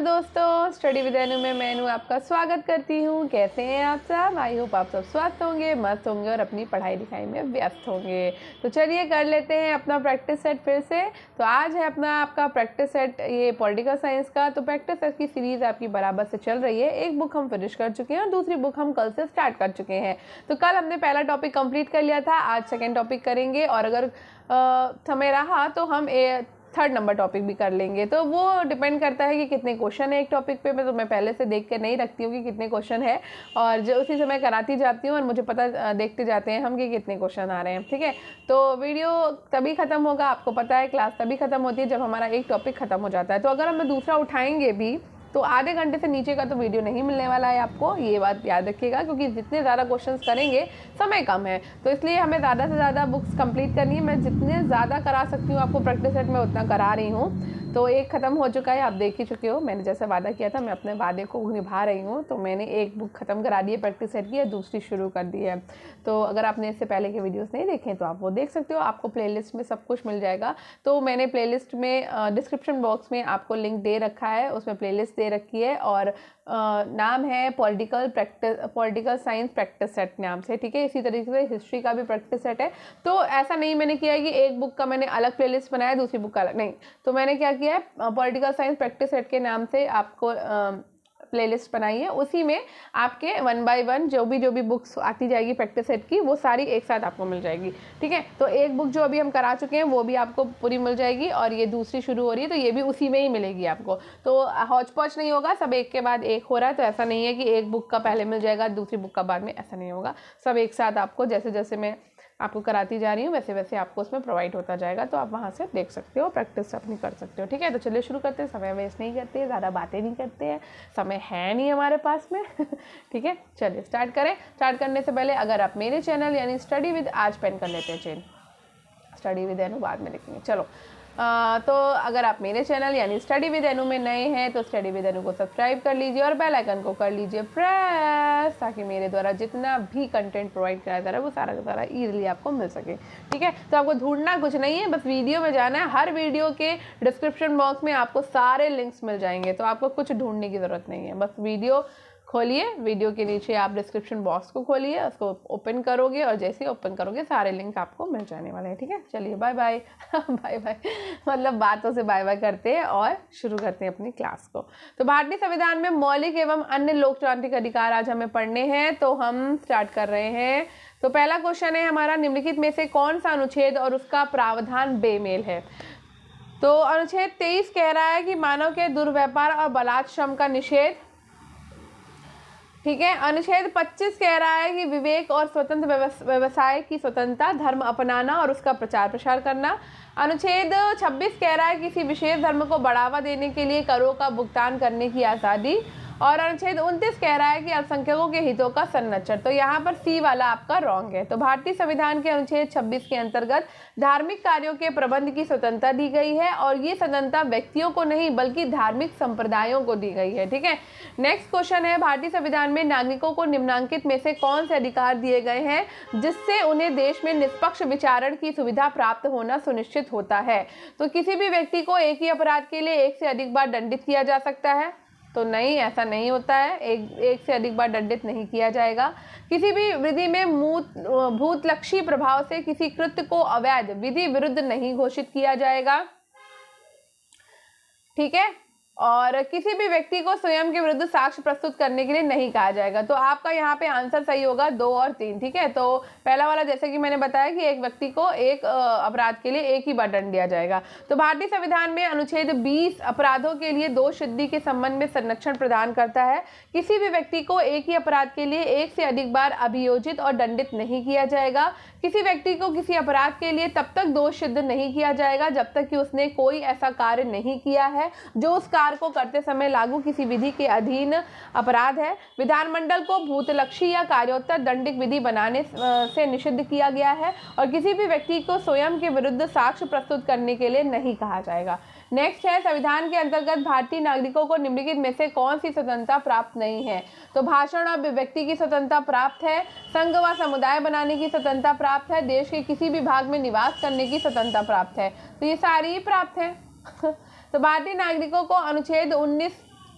दोस्तों, study with अनु में मैं अनु आपका स्वागत करती हूँ। कैसे हैं आप सब? आई होप आप सब स्वस्थ होंगे, मस्त होंगे और अपनी पढ़ाई लिखाई में व्यस्त होंगे। तो चलिए कर लेते हैं अपना प्रैक्टिस सेट फिर से। तो आज है अपना आपका प्रैक्टिस सेट ये पॉलिटिकल साइंस का। तो प्रैक्टिस सेट की सीरीज़ आपकी बराबर से चल रही है। एक बुक हम फिनिश कर चुके हैं और दूसरी बुक हम कल से स्टार्ट कर चुके हैं। तो कल हमने पहला टॉपिक कंप्लीट कर लिया था, आज सेकेंड टॉपिक करेंगे और अगर समय रहा तो हम थर्ड नंबर टॉपिक भी कर लेंगे। तो वो डिपेंड करता है कि कितने क्वेश्चन है एक टॉपिक पे। तो मैं पहले से देख के नहीं रखती हूँ कि कितने क्वेश्चन है और जो उसी से मैं कराती जाती हूँ और मुझे पता देखते जाते हैं हम कि कितने क्वेश्चन आ रहे हैं। ठीक है, तो वीडियो तभी ख़त्म होगा, आपको पता है क्लास तभी ख़त्म होती है जब हमारा एक टॉपिक ख़त्म हो जाता है। तो अगर हम दूसरा उठाएंगे भी तो आधे घंटे से नीचे का तो वीडियो नहीं मिलने वाला है आपको, ये बात याद रखिएगा, क्योंकि जितने ज़्यादा क्वेश्चंस करेंगे समय कम है। तो इसलिए हमें ज़्यादा से ज़्यादा बुक्स कंप्लीट करनी है। मैं जितने ज़्यादा करा सकती हूँ आपको प्रैक्टिस सेट में उतना करा रही हूँ। तो एक ख़त्म हो चुका है, आप देख ही चुके हो। मैंने जैसे वादा किया था मैं अपने वादे को निभा रही हूँ। तो मैंने एक बुक ख़त्म करा दी है प्रैक्टिस सेट की और दूसरी शुरू कर दी है। तो अगर आपने इससे पहले के वीडियोस नहीं देखे तो आप वो देख सकते हो, आपको प्लेलिस्ट में सब कुछ मिल जाएगा। तो मैंने प्लेलिस्ट में डिस्क्रिप्शन बॉक्स में आपको लिंक दे रखा है, उसमें प्लेलिस्ट दे रखी है और नाम है पॉलिटिकल साइंस प्रैक्टिस सेट नाम से। ठीक है, इसी तरीके से हिस्ट्री का भी प्रैक्टिस सेट है। तो ऐसा नहीं मैंने किया है कि एक बुक का मैंने अलग प्लेलिस्ट बनाया दूसरी बुक का अलग, नहीं। तो मैंने क्या किया है, पॉलिटिकल साइंस प्रैक्टिस सेट के नाम से आपको प्लेलिस्ट बनाई है। उसी में आपके 1 बाय 1 जो भी बुक्स आती जाएगी प्रैक्टिस सेट की वो सारी एक साथ आपको मिल जाएगी। ठीक है, तो एक बुक जो अभी हम करा चुके हैं वो भी आपको पूरी मिल जाएगी और ये दूसरी शुरू हो रही है तो ये भी उसी में ही मिलेगी आपको। तो हौच पौच नहीं होगा, सब एक के बाद एक हो रहा है। तो ऐसा नहीं है कि एक बुक का पहले मिल जाएगा दूसरी बुक का बाद में, ऐसा नहीं होगा। सब एक साथ आपको जैसे जैसे मैं आपको कराती जा रही हूँ वैसे वैसे आपको उसमें प्रोवाइड होता जाएगा। तो आप वहाँ से देख सकते हो, प्रैक्टिस अपनी कर सकते हो। ठीक है, तो चलिए शुरू करते हैं। समय वेस्ट नहीं करते, ज़्यादा बातें नहीं करते हैं, समय है नहीं हमारे पास में। ठीक है, चलिए स्टार्ट करें। स्टार्ट करने से पहले अगर आप मेरे चैनल यानी स्टडी विद आज पेन कर लेते हैं, चेन स्टडी विद एनु बाद में लिखेंगे। चलो तो अगर आप मेरे चैनल यानी स्टडी विद एनु में नए हैं तो स्टडी विद एनु को सब्सक्राइब कर लीजिए और बेल आइकन को कर लीजिए प्रेस, ताकि मेरे द्वारा जितना भी कंटेंट प्रोवाइड कराया जा रहा है वो सारा का सारा ईजिली आपको मिल सके। ठीक है, तो आपको ढूंढना कुछ नहीं है, बस वीडियो में जाना है। हर वीडियो के डिस्क्रिप्शन बॉक्स में आपको सारे लिंक्स मिल जाएंगे, तो आपको कुछ ढूंढने की ज़रूरत नहीं है। बस वीडियो खोलिए, वीडियो के नीचे आप डिस्क्रिप्शन बॉक्स को खोलिए, उसको ओपन करोगे और जैसे ही ओपन करोगे सारे लिंक आपको मिल जाने वाले हैं। ठीक है, चलिए बाय बाय। बाय बाय मतलब बातों से बाय बाय करते हैं और शुरू करते हैं अपनी क्लास को। तो भारतीय संविधान में मौलिक एवं अन्य लोकतांत्रिक अधिकार आज हमें पढ़ने हैं, तो हम स्टार्ट कर रहे हैं। तो पहला क्वेश्चन है हमारा, निम्नलिखित में से कौन सा अनुच्छेद और उसका प्रावधान बेमेल है? तो अनुच्छेद 23 कह रहा है कि मानव के दुर्व्यापार और बलात्श्रम का निषेध। ठीक है, अनुच्छेद 25 कह रहा है कि विवेक और स्वतंत्र व्यवसाय की स्वतंत्रता, धर्म अपनाना और उसका प्रचार प्रसार करना। अनुच्छेद 26 कह रहा है किसी विशेष धर्म को बढ़ावा देने के लिए करों का भुगतान करने की आज़ादी। और अनुच्छेद 29 कह रहा है कि अल्पसंख्यकों के हितों का संरक्षण। तो यहाँ पर सी वाला आपका रॉन्ग है। तो भारतीय संविधान के अनुच्छेद 26 के अंतर्गत धार्मिक कार्यों के प्रबंध की स्वतंत्रता दी गई है और ये स्वतंत्रता व्यक्तियों को नहीं बल्कि धार्मिक संप्रदायों को दी गई है। ठीक है, नेक्स्ट क्वेश्चन है, भारतीय संविधान में नागरिकों को निम्नलिखित में से कौन से अधिकार दिए गए हैं जिससे उन्हें देश में निष्पक्ष विचारण की सुविधा प्राप्त होना सुनिश्चित होता है? तो किसी भी व्यक्ति को एक ही अपराध के लिए एक से अधिक बार दंडित किया जा सकता है? तो नहीं, ऐसा नहीं होता है, एक से अधिक बार दंडित नहीं किया जाएगा। किसी भी विधि में भूतलक्षी प्रभाव से किसी कृत्य को अवैध विधि विरुद्ध नहीं घोषित किया जाएगा। ठीक है, और किसी भी व्यक्ति को स्वयं के विरुद्ध साक्ष्य प्रस्तुत करने के लिए नहीं कहा जाएगा। तो आपका यहाँ पे आंसर सही होगा 2 और 3। ठीक है, तो पहला वाला जैसे कि मैंने बताया कि एक व्यक्ति को एक अपराध के लिए एक ही बार दंड दिया जाएगा। तो भारतीय संविधान में अनुच्छेद 20 अपराधों के लिए दोष सिद्धि के संबंध में संरक्षण प्रदान करता है। किसी भी व्यक्ति को एक ही अपराध के लिए एक से अधिक बार अभियोजित और दंडित नहीं किया जाएगा। किसी व्यक्ति को किसी अपराध के लिए तब तक दोष सिद्ध नहीं किया जाएगा जब तक कि उसने कोई ऐसा कार्य नहीं किया है जो उस कार्य को करते समय लागू किसी विधि के अधीन अपराध है। विधानमंडल को भूतलक्षी या कार्योत्तर दंडिक विधि बनाने से निषिद्ध किया गया है और किसी भी व्यक्ति को स्वयं के विरुद्ध साक्ष्य प्रस्तुत करने के लिए नहीं कहा जाएगा। नेक्स्ट है, संविधान के अंतर्गत भारतीय नागरिकों को निम्नलिखित में से कौन सी स्वतंत्रता प्राप्त नहीं है? तो भाषण और अभिव्यक्ति की स्वतंत्रता प्राप्त है, संघ व समुदाय बनाने की स्वतंत्रता प्राप्त है, देश के किसी भी भाग में निवास करने की स्वतंत्रता प्राप्त है। तो ये सारी ही प्राप्त है। तो भारतीय नागरिकों को अनुच्छेद 19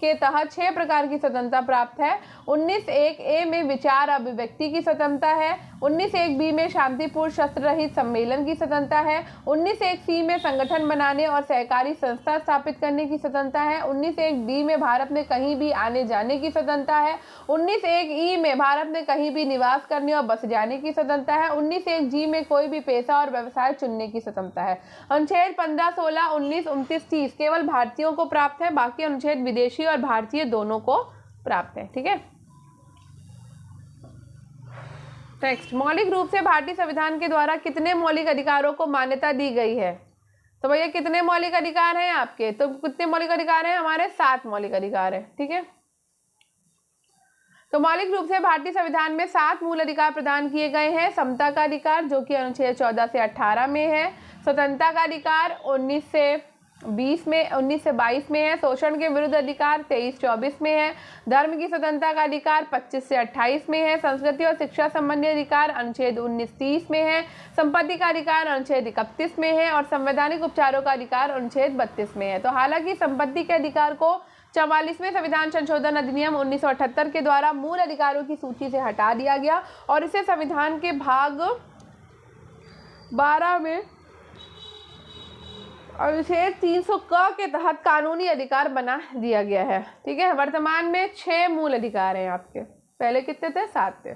के तहत 6 प्रकार की स्वतंत्रता प्राप्त है। 19(1)(a) में विचार अभिव्यक्ति की स्वतंत्रता है। 19(1)(b) में शांतिपूर्ण शस्त्र रहित सम्मेलन की स्वतंत्रता है। 19(1)(c) में संगठन बनाने और सहकारी संस्था स्थापित करने की स्वतंत्रता है। 19(1)(d) में भारत में कहीं भी आने जाने की स्वतंत्रता है। 19(1)(e) में भारत में कहीं भी निवास करने और बस जाने की स्वतंत्रता है। 19(1)(g) में कोई भी पेशा और व्यवसाय चुनने की स्वतंत्रता है। अनुच्छेद 15, 16, 19, 29, 30 केवल भारतीयों को प्राप्त है, बाकी अनुच्छेद विदेशी और भारतीय दोनों को प्राप्त है। ठीक है, नेक्स्ट, मौलिक रूप से भारतीय संविधान के द्वारा कितने मौलिक अधिकारों को मान्यता दी गई है? तो भैया कितने मौलिक अधिकार हैं आपके? तो कितने मौलिक अधिकार हैं हमारे? 7 मौलिक अधिकार है। ठीक है, तो मौलिक रूप से भारतीय संविधान में 7 मूल अधिकार प्रदान किए गए हैं। समता का अधिकार जो कि अनुच्छेद 14 से 18 में है। स्वतंत्रता का अधिकार 19 से 22 में है। शोषण के विरुद्ध अधिकार 23-24 में है। धर्म की स्वतंत्रता का अधिकार 25 से 28 में है। संस्कृति और शिक्षा संबंधी अधिकार अनुच्छेद 19-30 में है। संपत्ति का अधिकार अनुच्छेद 31 में है और संवैधानिक उपचारों का अधिकार अनुच्छेद 32 में है। तो हालांकि संपत्ति के अधिकार को 44वें संविधान संशोधन अधिनियम 1978 के द्वारा मूल अधिकारों की सूची से हटा दिया गया और इसे संविधान के भाग 12 में अनुच्छेद 300 क के तहत कानूनी अधिकार बना दिया गया है। ठीक है, वर्तमान में 6 मूल अधिकार हैं आपके, पहले कितने थे? 7 थे।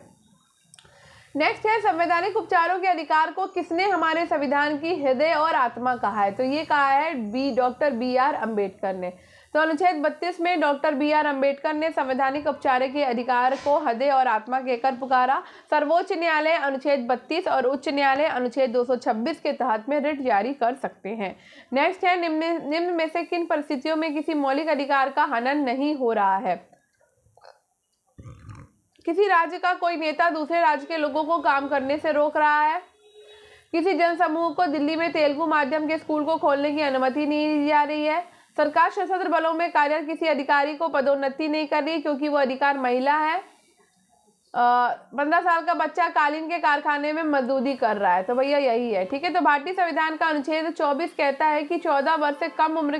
नेक्स्ट है, संवैधानिक उपचारों के अधिकार को किसने हमारे संविधान की हृदय और आत्मा कहा है? तो ये कहा है डॉक्टर B.R. अम्बेडकर ने। तो अनुच्छेद 32 में डॉक्टर B.R. अम्बेडकर ने संवैधानिक उपचार के अधिकार को हृदय और आत्मा कहकर पुकारा। सर्वोच्च न्यायालय अनुच्छेद 32 और उच्च न्यायालय अनुच्छेद 226 के तहत में रिट जारी कर सकते हैं। नेक्स्ट है, निम्न में से किन परिस्थितियों में किसी मौलिक अधिकार का हनन नहीं हो रहा है? किसी राज्य का कोई नेता दूसरे राज्य के लोगों को काम करने से रोक रहा है। किसी जनसमूह को दिल्ली में तेलुगु माध्यम के स्कूल को खोलने की अनुमति नहीं दी जा रही है। सरकार सशस्त्र बलों में कार्यरत किसी अधिकारी को पदोन्नति नहीं कर रही क्योंकि वो अधिकार महिला है। 15 साल का बच्चा कालीन के कारखाने में मजदूरी कर रहा है। तो भैया यही है। ठीक है, तो भारतीय संविधान का अनुच्छेद 24 कहता है कि 14 वर्ष से कम उम्र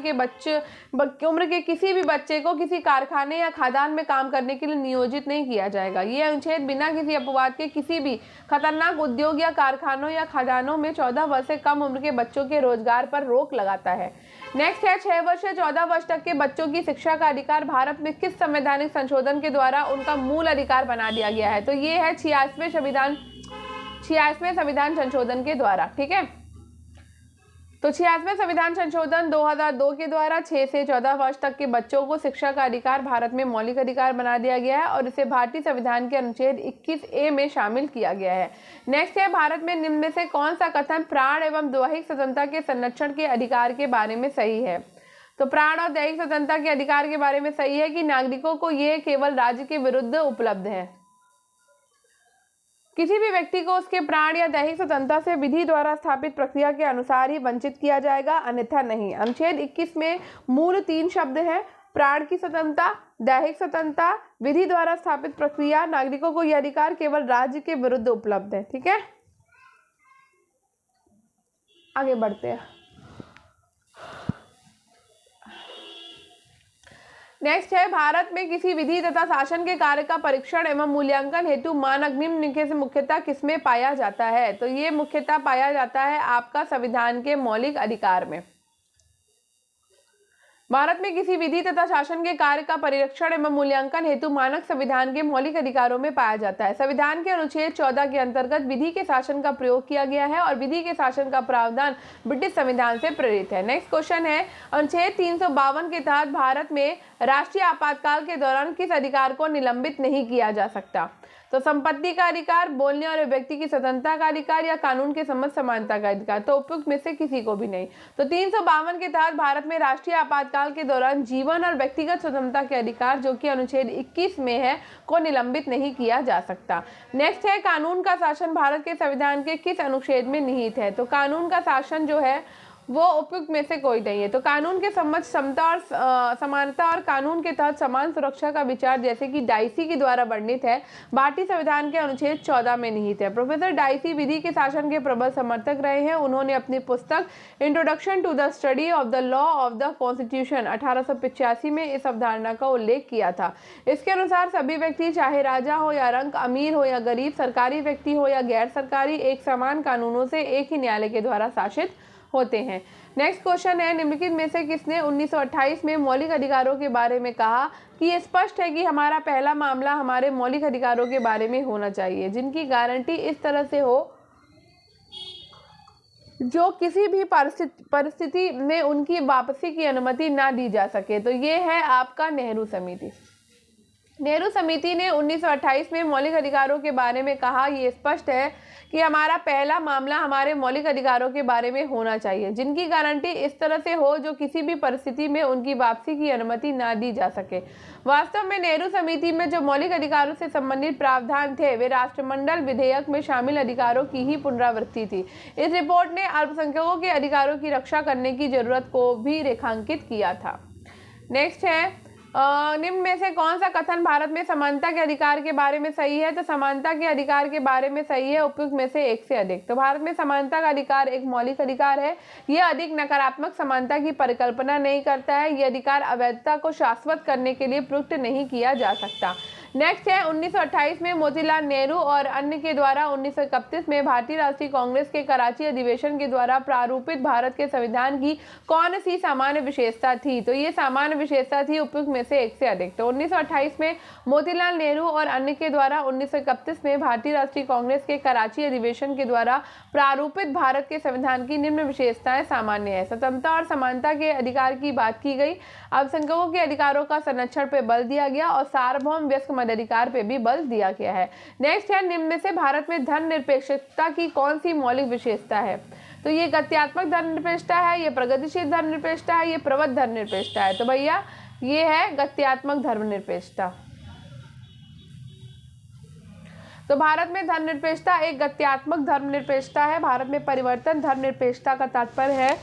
के किसी भी बच्चे को किसी कारखाने या खदान में काम करने के लिए नियोजित नहीं किया जाएगा। ये अनुच्छेद बिना किसी अपवाद के किसी भी खतरनाक उद्योग या कारखानों या खदानों में 14 वर्ष से कम उम्र के बच्चों के रोजगार पर रोक लगाता है। नेक्स्ट है, 6 वर्ष से 14 वर्ष तक के बच्चों की शिक्षा का अधिकार भारत में किस संवैधानिक संशोधन के द्वारा उनका मूल अधिकार बना दिया गया है? तो ये है 86वें संविधान संशोधन के द्वारा। ठीक है, तो 86वें संविधान संशोधन 2002 के द्वारा 6 से 14 वर्ष तक के बच्चों को शिक्षा का अधिकार भारत में मौलिक अधिकार बना दिया गया है और इसे भारतीय संविधान के अनुच्छेद 21A में शामिल किया गया है। नेक्स्ट है, भारत में निम्न में से कौन सा कथन प्राण एवं दैहिक स्वतंत्रता के संरक्षण के अधिकार के बारे में सही है? तो प्राण और दैहिक स्वतंत्रता के अधिकार के बारे में सही है कि नागरिकों को ये केवल राज्य के विरुद्ध उपलब्ध है। किसी भी व्यक्ति को उसके प्राण या दैहिक स्वतंत्रता से विधि द्वारा स्थापित प्रक्रिया के अनुसार ही वंचित किया जाएगा, अन्यथा नहीं। अनुच्छेद 21 में मूल 3 शब्द हैं, प्राण की स्वतंत्रता, दैहिक स्वतंत्रता, विधि द्वारा स्थापित प्रक्रिया। नागरिकों को यह अधिकार केवल राज्य के विरुद्ध उपलब्ध है। ठीक है, आगे बढ़ते हैं। नेक्स्ट है, भारत में किसी विधि तथा शासन के कार्य का परीक्षण एवं मूल्यांकन हेतु मानक निम्न से मुख्यतः किसमें पाया जाता है? तो ये मुख्यतः पाया जाता है आपका संविधान के मौलिक अधिकार में। भारत में किसी विधि तथा शासन के कार्य का परीक्षण एवं मूल्यांकन हेतु मानक संविधान के मौलिक अधिकारों में पाया जाता है। संविधान के अनुच्छेद 14 के अंतर्गत विधि के शासन का प्रयोग किया गया है और विधि के शासन का प्रावधान ब्रिटिश संविधान से प्रेरित है। नेक्स्ट क्वेश्चन है, अनुच्छेद 352 के तहत भारत में राष्ट्रीय आपातकाल के दौरान किस अधिकार को निलंबित नहीं किया जा सकता? तो संपत्ति का अधिकार, बोलने और व्यक्ति की स्वतंत्रता का अधिकार या कानून के समक्ष समानता का अधिकार? तो उपयुक्त में से किसी को भी नहीं। तो 352 के तहत भारत में राष्ट्रीय आपातकाल के दौरान जीवन और व्यक्तिगत स्वतंत्रता के अधिकार जो कि अनुच्छेद 21 में है को निलंबित नहीं किया जा सकता। नेक्स्ट है, कानून का शासन भारत के संविधान के किस अनुच्छेद में निहित है? तो कानून का शासन जो है वो उपयुक्त में से कोई नहीं है। तो कानून के समक्ष समता और समानता और कानून के तहत समान सुरक्षा का विचार जैसे कि डाइसी के द्वारा वर्णित है, भारतीय संविधान के अनुच्छेद 14 में निहित है। प्रोफेसर डाइसी विधि के शासन के प्रबल समर्थक रहे हैं। उन्होंने अपनी पुस्तक introduction to the study of the law of the constitution 1885 में इस अवधारणा का उल्लेख किया था। इसके अनुसार सभी व्यक्ति, चाहे राजा हो या रंक, अमीर हो या गरीब, सरकारी व्यक्ति हो या गैर सरकारी, एक समान कानूनों से एक ही न्यायालय के द्वारा शासित होते हैं। नेक्स्ट क्वेश्चन है, निम्नलिखित में से किसने 1928 में मौलिक अधिकारों के बारे में कहा कि ये स्पष्ट है कि हमारा पहला मामला हमारे मौलिक अधिकारों के बारे में होना चाहिए जिनकी गारंटी इस तरह से हो जो किसी भी परिस्थिति में उनकी वापसी की अनुमति ना दी जा सके। तो ये है आपका नेहरू समिति। नेहरू समिति ने 1928 में मौलिक अधिकारों के बारे में कहा, ये स्पष्ट है कि हमारा पहला मामला हमारे मौलिक अधिकारों के बारे में होना चाहिए जिनकी गारंटी इस तरह से हो जो किसी भी परिस्थिति में उनकी वापसी की अनुमति ना दी जा सके। वास्तव में नेहरू समिति में जो मौलिक अधिकारों से संबंधित प्रावधान थे वे राष्ट्रमंडल विधेयक में शामिल अधिकारों की ही पुनरावृत्ति थी। इस रिपोर्ट ने अल्पसंख्यकों के अधिकारों की रक्षा करने की जरूरत को भी रेखांकित किया था। नेक्स्ट है, निम्न में से कौन सा कथन भारत में समानता के अधिकार के बारे में सही है? तो समानता के अधिकार के बारे में सही है उपयुक्त में से एक से अधिक। तो भारत में समानता का अधिकार एक मौलिक अधिकार है। यह अधिक नकारात्मक समानता की परिकल्पना नहीं करता है। यह अधिकार अवैधता को शाश्वत करने के लिए प्रयुक्त नहीं किया जा सकता। नेक्स्ट है, 1928 में मोतीलाल नेहरू और अन्य के द्वारा 1931 में भारतीय राष्ट्रीय कांग्रेस के कराची अधिवेशन के द्वारा प्रारूपित भारत के संविधान की कौन सी सामान्य विशेषता थी? तो ये सामान्य विशेषता थी उपयुक्त में से एक से अधिक। तो 1928 में मोतीलाल नेहरू और अन्य के द्वारा 1931 में भारतीय राष्ट्रीय कांग्रेस के कराची अधिवेशन के द्वारा प्रारूपित भारत के संविधान की निम्न विशेषताएं सामान्य है। स्वतंत्रता और समानता के अधिकार की बात की गई, अल्पसंख्यकों के अधिकारों का संरक्षण पे बल दिया गया और सार्वभौम वयस्क मताधिकार पे भी बल दिया गया है। नेक्स्ट है, निम्न में से भारत में धर्मनिरपेक्षता की कौन सी मौलिक विशेषता है? तो ये गत्यात्मक धर्मनिरपेक्षता है, ये प्रगतिशील धर्मनिरपेक्षता है, ये प्रबल धर्मनिरपेक्षता है। तो भैया ये है गत्यात्मक धर्मनिरपेक्षता। तो भारत में धर्मनिरपेक्षता एक गत्यात्मक धर्मनिरपेक्षता है। भारत में परिवर्तन धर्मनिरपेक्षता का तात्पर्य है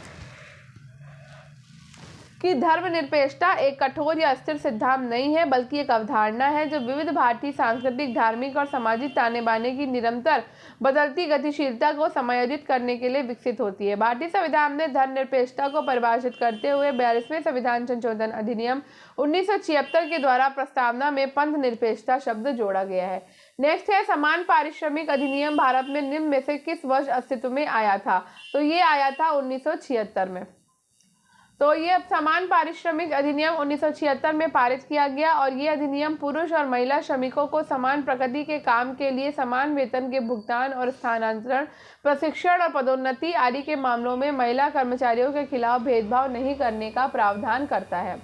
कि धर्मनिरपेक्षता एक कठोर या स्थिर सिद्धांत नहीं है बल्कि एक अवधारणा है जो विविध भारतीय सांस्कृतिक, धार्मिक और सामाजिक ताने बाने की निरंतर बदलती गतिशीलता को समायोजित करने के लिए विकसित होती है। भारतीय संविधान ने धर्मनिरपेक्षता को परिभाषित करते हुए 42वें संविधान संशोधन अधिनियम 1976 के द्वारा प्रस्तावना में पंथ निरपेक्षता शब्द जोड़ा गया है। नेक्स्ट है, समान पारिश्रमिक अधिनियम भारत में निम्न में से किस वर्ष अस्तित्व में आया था? तो ये आया था 1976 में। तो ये समान पारिश्रमिक अधिनियम 1976 में पारित किया गया और ये अधिनियम पुरुष और महिला श्रमिकों को समान प्रकृति के काम के लिए समान वेतन के भुगतान और स्थानांतरण, प्रशिक्षण और पदोन्नति आदि के मामलों में महिला कर्मचारियों के खिलाफ भेदभाव नहीं करने का प्रावधान करता है।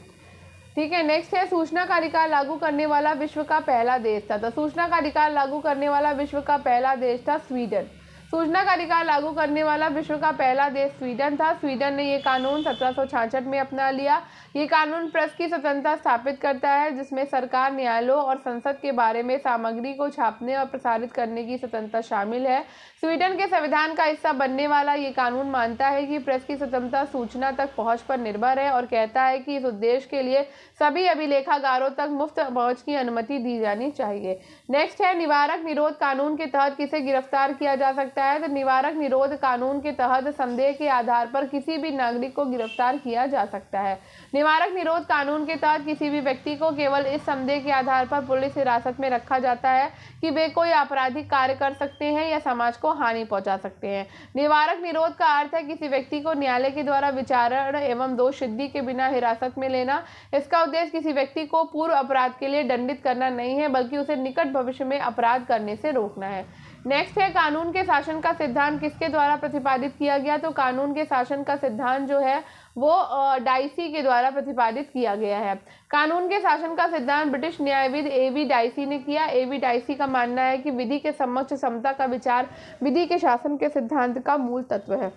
ठीक है, नेक्स्ट है, सूचना का अधिकार लागू करने वाला विश्व का पहला देश था। तो सूचना का अधिकार लागू करने वाला विश्व का पहला देश था स्वीडन। सूचना का अधिकार लागू करने वाला विश्व का पहला देश स्वीडन था। स्वीडन ने ये कानून 1766 में अपना लिया। ये कानून प्रेस की स्वतंत्रता स्थापित करता है जिसमें सरकार, न्यायालयों और संसद के बारे में सामग्री को छापने और प्रसारित करने की स्वतंत्रता शामिल है। स्वीडन के संविधान का हिस्सा बनने वाला ये कानून मानता है कि प्रेस की स्वतंत्रता सूचना तक पहुंच पर निर्भर है और कहता है कि इस उद्देश्य के लिए सभी अभिलेखागारों तक मुफ्त पहुंच की अनुमति दी जानी चाहिए। नेक्स्ट है, निवारक निरोध कानून के तहत किसे गिरफ्तार किया जा सकता है? तो निवारक निरोध कानून के तहत संदेह के आधार पर किसी भी नागरिक को गिरफ्तार किया जा सकता है। निवारक निरोध कानून के तहत किसी भी व्यक्ति को केवल इस संदेह के आधार पर पुलिस हिरासत में रखा जाता है कि वे कोई आपराधिक कार्य कर सकते हैं या समाज को हानि पहुंचा सकते हैं। निवारक निरोध का अर्थ है किसी व्यक्ति को न्यायालय के द्वारा विचारण एवं दोष सिद्धि के बिना हिरासत में लेना। इसका उद्देश्य किसी व्यक्ति को पूर्व अपराध के लिए दंडित करना नहीं है बल्कि उसे निकट भविष्य में अपराध करने से रोकना है। नेक्स्ट है, कानून के शासन का सिद्धांत किसके द्वारा प्रतिपादित किया गया? तो कानून के शासन का सिद्धांत जो है वो डाइसी के द्वारा प्रतिपादित किया गया है। कानून के शासन का सिद्धांत ब्रिटिश न्यायविद A.V. डाइसी ने किया। A.V. डाइसी का मानना है कि विधि के समक्ष समता का विचार विधि के शासन के सिद्धांत का मूल तत्व है।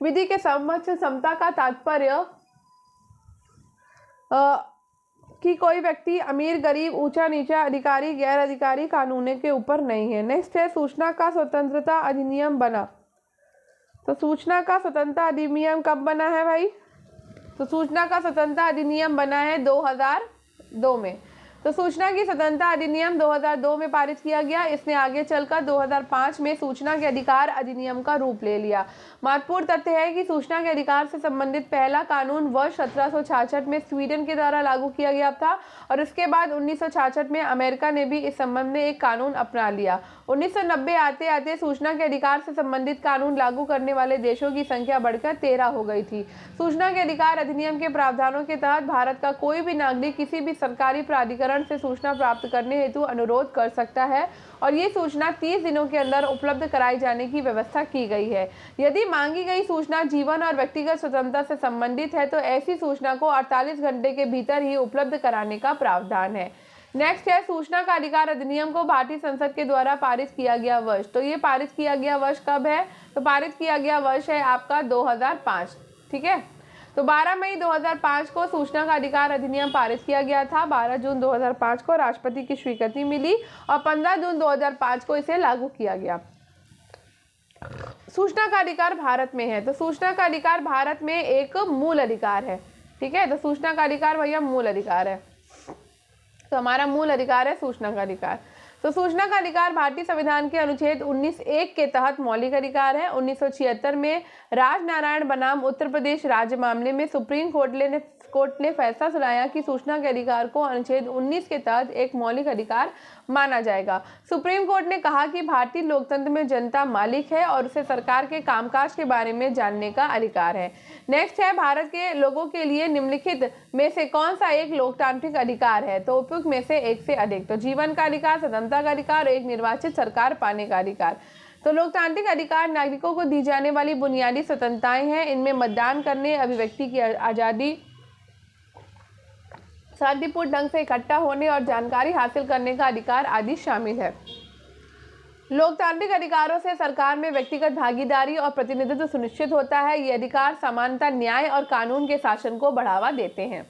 विधि के समक्ष समता का तात्पर्य कि कोई व्यक्ति अमीर, गरीब, ऊंचा नीचा, अधिकारी, गैर अधिकारी कानून के ऊपर नहीं है। नेक्स्ट है, सूचना का स्वतंत्रता अधिनियम बना। तो सूचना का स्वतंत्रता अधिनियम कब बना है भाई? तो सूचना का स्वतंत्रता अधिनियम बना है 2002 में। तो सूचना की स्वतंत्रता अधिनियम 2002 में पारित किया गया। इसने आगे चलकर 2005 में सूचना के अधिकार अधिनियम का रूप ले लिया। महत्वपूर्ण तथ्य है कि सूचना के अधिकार से संबंधित पहला कानून वर्ष 1766 में स्वीडन के द्वारा लागू किया गया था और इसके बाद 1966 में अमेरिका ने भी इस संबंध में एक कानून अपना लिया। 1990 आते आते सूचना के अधिकार से संबंधित कानून लागू करने वाले देशों की संख्या बढ़कर 13 हो गई थी। सूचना के अधिकार अधिनियम के प्रावधानों के तहत भारत का कोई भी नागरिक किसी भी सरकारी प्राधिकरण से सूचना प्राप्त करने हेतु अनुरोध कर सकता है और ये सूचना 30 दिनों के अंदर उपलब्ध कराई जाने की व्यवस्था की गई है। यदि मांगी गई सूचना जीवन और व्यक्तिगत स्वतंत्रता से संबंधित है तो ऐसी सूचना को 48 घंटे के भीतर ही उपलब्ध कराने का प्रावधान है। नेक्स्ट है सूचना का अधिकार अधिनियम को भारतीय संसद के द्वारा पारित किया गया वर्ष। तो ये पारित किया गया वर्ष कब है? तो पारित किया गया वर्ष है आपका 2005। ठीक है, तो 12 मई 2005 को सूचना का अधिकार अधिनियम पारित किया गया था। 12 जून 2005 को राष्ट्रपति की स्वीकृति मिली और 15 जून 2005 को इसे लागू किया गया। सूचना का अधिकार भारत में है, तो सूचना का अधिकार भारत में एक मूल अधिकार है। ठीक है, तो सूचना का अधिकार भैया मूल अधिकार है। तो हमारा मूल अधिकार है सूचना का अधिकार। तो सूचना का अधिकार भारतीय संविधान के अनुच्छेद 19(1) के तहत मौलिक अधिकार है। 1976 में राजनारायण बनाम उत्तर प्रदेश राज्य मामले में सुप्रीम कोर्ट ने फैसला सुनाया कि सूचना के अधिकार को अनुच्छेद 19 के तहत एक मौलिक अधिकार माना जाएगा। सुप्रीम कोर्ट ने कहा कि भारतीय लोकतंत्र में जनता मालिक है और उसे सरकार के कामकाज के बारे में जानने का अधिकार है। नेक्स्ट है भारत के लोगों के लिए निम्नलिखित में से कौन सा एक लोकतांत्रिक अधिकार है? तो उपयुक्त में से एक से अधिक। तो जीवन का अधिकार, स्वतंत्रता का अधिकार, एक निर्वाचित सरकार पाने का अधिकार। तो लोकतांत्रिक अधिकार नागरिकों को दी जाने वाली बुनियादी स्वतंत्रताएं हैं। इनमें मतदान करने, अभिव्यक्ति की आज़ादी, शांतिपूर्ण ढंग से इकट्ठा होने और जानकारी हासिल करने का अधिकार आदि शामिल है। लोकतांत्रिक अधिकारों से सरकार में व्यक्तिगत भागीदारी और प्रतिनिधित्व सुनिश्चित होता है। ये अधिकार समानता, न्याय और कानून के शासन को बढ़ावा देते हैं।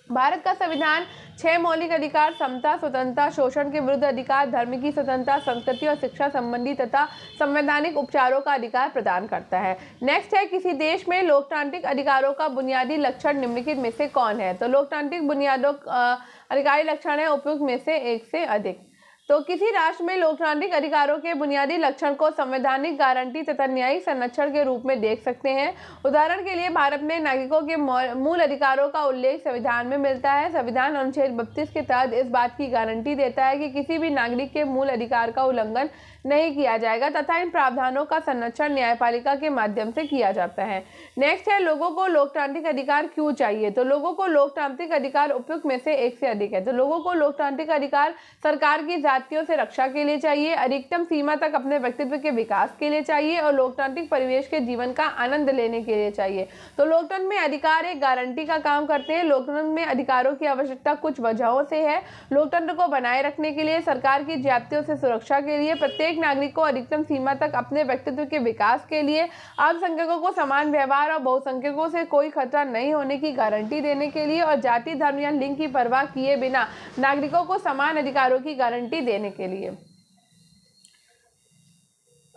भारत का संविधान 6 मौलिक अधिकार समता, स्वतंत्रता, शोषण के विरुद्ध अधिकार, धर्म की स्वतंत्रता, संस्कृति और शिक्षा संबंधी तथा संवैधानिक उपचारों का अधिकार प्रदान करता है। नेक्स्ट है किसी देश में लोकतांत्रिक अधिकारों का बुनियादी लक्षण निम्नलिखित में से कौन है? तो लोकतांत्रिक बुनियादों अधिकारी लक्षण है उपयुक्त में से एक से अधिक। तो किसी राष्ट्र में लोकतांत्रिक अधिकारों के बुनियादी लक्षण को संवैधानिक गारंटी तथा न्यायिक संरक्षण के रूप में देख सकते हैं। उदाहरण के लिए भारत में नागरिकों के मूल अधिकारों का उल्लेख संविधान में मिलता है। संविधान अनुच्छेद 32 के तहत इस बात की गारंटी देता है कि किसी भी नागरिक के मूल अधिकार का उल्लंघन नहीं किया जाएगा तथा इन प्रावधानों का संरक्षण न्यायपालिका के माध्यम से किया जाता है। नेक्स्ट है लोगों को लोकतांत्रिक अधिकार क्यों चाहिए? तो लोगों को लोकतांत्रिक अधिकार उपयुक्त में से एक से अधिक है। तो लोगों को लोकतांत्रिक अधिकार सरकार की जातियों से रक्षा के लिए चाहिए, अधिकतम सीमा तक अपने व्यक्तित्व के विकास के लिए चाहिए और लोकतांत्रिक परिवेश के जीवन का आनंद लेने के लिए चाहिए। तो लोकतंत्र में अधिकार एक गारंटी का काम करते हैं। लोकतंत्र में अधिकारों की आवश्यकता कुछ वजहों से है। लोकतंत्र को बनाए रखने के लिए, सरकार की जातियों से सुरक्षा के लिए, प्रत्येक नागरिक को अधिकतम सीमा तक अपने व्यक्तित्व के विकास के लिए, अल्पसंख्यकों को समान व्यवहार और बहुसंख्यकों से कोई खतरा नहीं होने की गारंटी देने के लिए और जाति, धर्म या लिंग की परवाह किए बिना नागरिकों को समान अधिकारों की गारंटी देने के लिए।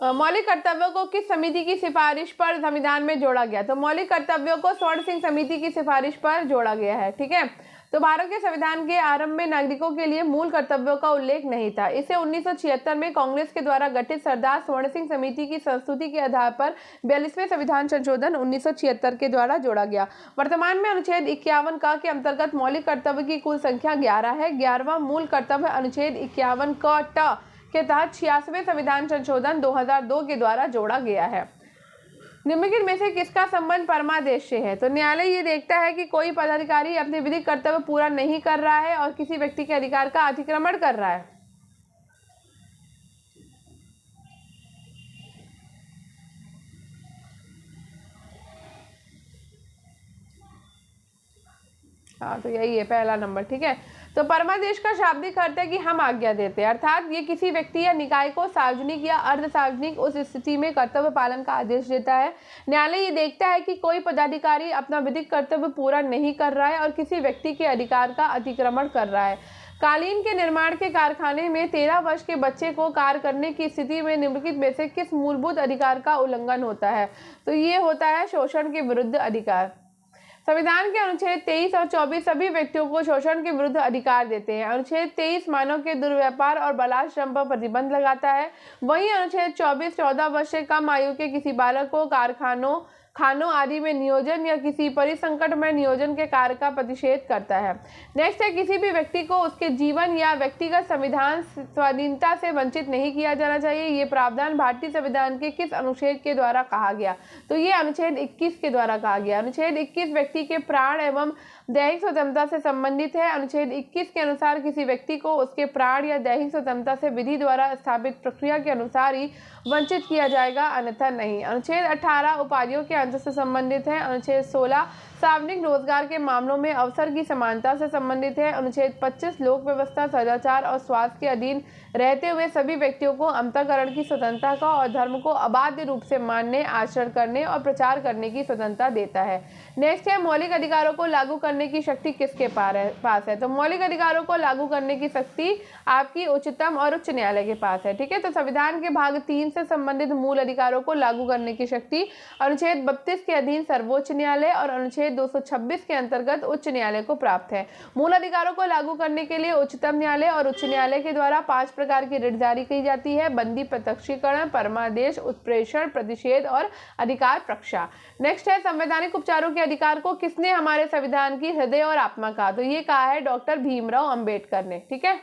मौलिक कर्तव्यों को किस समिति की सिफारिश पर संविधान में जोड़ा गया? तो मौलिक कर्तव्यों को स्वर्ण सिंह समिति की सिफारिश पर जोड़ा गया है। ठीक है, तो भारत के संविधान के आरंभ में नागरिकों के लिए मूल कर्तव्यों का उल्लेख नहीं था। इसे 1976 में कांग्रेस के द्वारा गठित सरदार स्वर्ण सिंह समिति की संस्तुति के आधार पर 42वें संविधान संशोधन 1976 के द्वारा जोड़ा गया। वर्तमान में अनुच्छेद 51 क के अंतर्गत मौलिक कर्तव्य की कुल संख्या 11 है। 11वां मूल कर्तव्य अनुच्छेद 51 क ट के तहत 86वें संविधान संशोधन 2002 के द्वारा जोड़ा गया है। निम्नलिखित में से किसका संबंध परमादेश से है? तो न्यायालय ये देखता है कि कोई पदाधिकारी अपने विधिक कर्तव्य पूरा नहीं कर रहा है और किसी व्यक्ति के अधिकार का अतिक्रमण कर रहा है। हाँ, तो यही है पहला नंबर। ठीक है, तो परमादेश का शाब्दिक अर्थ है कि हम आज्ञा देते हैं, अर्थात ये किसी व्यक्ति या निकाय को सार्वजनिक या अर्ध सार्वजनिक उस स्थिति में कर्तव्य पालन का आदेश देता है। न्यायालय ये देखता है कि कोई पदाधिकारी अपना विधिक कर्तव्य पूरा नहीं कर रहा है और किसी व्यक्ति के अधिकार का अतिक्रमण कर रहा है। कालीन के निर्माण के कारखाने में 13 वर्ष के बच्चे को कार्य करने की स्थिति में निम्नलिखित में से किस मूलभूत अधिकार का उल्लंघन होता है? तो ये होता है शोषण के विरुद्ध अधिकार। संविधान के अनुच्छेद 23 और 24 सभी व्यक्तियों को शोषण के विरुद्ध अधिकार देते हैं। अनुच्छेद 23 मानव के दुर्व्यापार और बालाश्रम पर प्रतिबंध लगाता है। वहीं अनुच्छेद 24 14 वर्ष से कम आयु के किसी बालक को कारखानों, खानों आदि में नियोजन या किसी परिसंकट में नियोजन के कार्य का प्रतिषेध करता है। नेक्स्ट है, किसी भी व्यक्ति को उसके जीवन या व्यक्तिगत संविधान स्वाधीनता से वंचित नहीं किया जाना चाहिए। ये प्रावधान भारतीय संविधान के किस अनुच्छेद के द्वारा कहा गया? तो ये अनुच्छेद 21 के द्वारा कहा गया। अनुच्छेद 21 व्यक्ति के प्राण एवं दैहिक स्वतंत्रता से संबंधित है। अनुच्छेद 21 के अनुसार किसी व्यक्ति को उसके प्राण या दैहिक स्वतंत्रता से विधि द्वारा स्थापित प्रक्रिया के अनुसार ही वंचित किया जाएगा, अन्यथा नहीं। अनुच्छेद 18 उपाधियों के अंतर से संबंधित है। अनुच्छेद 16 सार्वजनिक रोजगार के मामलों में अवसर की समानता से संबंधित है। अनुच्छेद 25 लोक व्यवस्था, सदाचार और स्वास्थ्य के अधीन रहते हुए सभी व्यक्तियों को अंतःकरण की स्वतंत्रता का और धर्म को अबाध्य रूप से मानने, आचरण करने और प्रचार करने की स्वतंत्रता देता है। नेक्स्ट है, मौलिक अधिकारों को लागू करने की शक्ति किसके पास है? तो मौलिक अधिकारों को लागू करने की शक्ति आपकी उच्चतम और उच्च न्यायालय के पास है। ठीक है, तो संविधान के भाग 3 से संबंधित मूल अधिकारों को लागू करने की शक्ति अनुच्छेद 32 के अधीन सर्वोच्च न्यायालय और अनुच्छेद 226 के अंतर्गत उच्च न्यायालय को प्राप्त है। मूल अधिकारों को लागू करने के लिए उच्चतम न्यायालय और उच्च न्यायालय के द्वारा 5 प्रकार की रिट जारी की जाती है: बंदी, प्रत्यक्षीकरण, परमादेश, उत्प्रेषण, प्रतिषेध और अधिकार प्रक्षा। नेक्स्ट है, संवैधानिक उपचारों के अधिकार को किसने हमारे संविधान की हृदय और आत्मा कहा? तो ये कहा है डॉक्टर भीमराव अंबेडकर ने। ठीक है,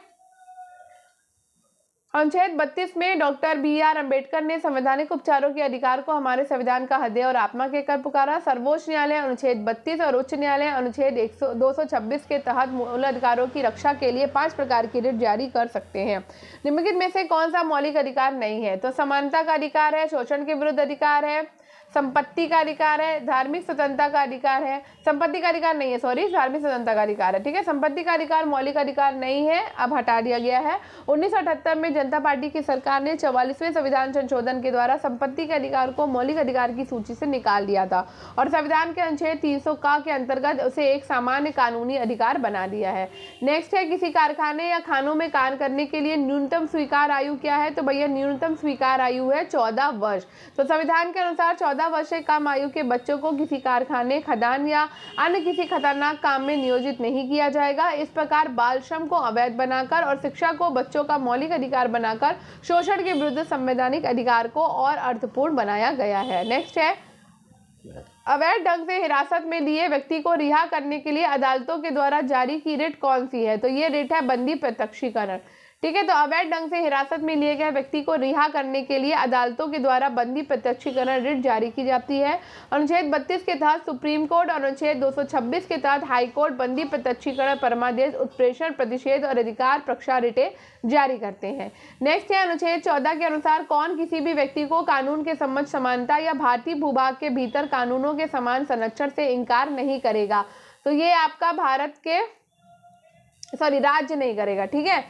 अनुच्छेद 32 में डॉक्टर BR अंबेडकर ने संवैधानिक उपचारों के अधिकार को हमारे संविधान का हृदय और आत्मा कहकर पुकारा। सर्वोच्च न्यायालय अनुच्छेद 32 और उच्च न्यायालय अनुच्छेद 226 के तहत मूल अधिकारों की रक्षा के लिए 5 प्रकार की रिट जारी कर सकते हैं। निम्नलिखित में से कौन सा मौलिक अधिकार नहीं है? तो समानता का अधिकार है, शोषण के विरुद्ध अधिकार है, संपत्ति का अधिकार है, धार्मिक स्वतंत्रता का अधिकार है। संपत्ति का अधिकार नहीं है, सॉरी, धार्मिक स्वतंत्रता का अधिकार है। ठीक है, संपत्ति का अधिकार मौलिक अधिकार नहीं है, अब हटा दिया गया है। 1978 में जनता पार्टी की सरकार ने 44वें संविधान संशोधन के द्वारा संपत्ति के अधिकार को मौलिक अधिकार की सूची से निकाल दिया था और संविधान के अनुच्छेद 300 का के अंतर्गत उसे एक सामान्य कानूनी अधिकार बना दिया है। नेक्स्ट है, किसी कारखाने या खानों में कार्य करने के लिए न्यूनतम स्वीकार आयु क्या है? तो भैया न्यूनतम स्वीकार आयु है 14 वर्ष। तो संविधान के अनुसार 14 वर्ष से कम आयु के बच्चों को किसी कारखाने, खदान या अन्य किसी खतरनाक काम में नियोजित नहीं किया जाएगा। इस प्रकार बाल श्रम को अवैध बनाकर और शिक्षा को बच्चों का मौलिक अधिकार बनाकर शोषण के विरुद्ध संवैधानिक अधिकार को और अर्थपूर्ण बनाया गया है। नेक्स्ट है, अवैध ढंग से हिरासत में लिए व्यक्ति को रिहा करने के लिए अदालतों के द्वारा जारी की रिट कौन सी है? तो ये रिट है बंदी प्रत्यक्षीकरण। ठीक है, तो अवैध ढंग से हिरासत में लिए गए व्यक्ति को रिहा करने के लिए अदालतों के द्वारा बंदी प्रत्यक्षीकरण रिट जारी की जाती है। अनुच्छेद 32 के तहत सुप्रीम कोर्ट और अनुच्छेद 226 के तहत हाई कोर्ट बंदी प्रत्यक्षीकरण, परमादेश, उत्प्रेषण, प्रतिषेध और अधिकार प्रक्षा रिटें जारी करते हैं। नेक्स्ट है, अनुच्छेद 14 के अनुसार कौन किसी भी व्यक्ति को कानून के सम्मत समानता या भारतीय भूभाग के भीतर कानूनों के समान संरक्षण से इनकार नहीं करेगा? तो ये आपका राज्य नहीं करेगा। ठीक है,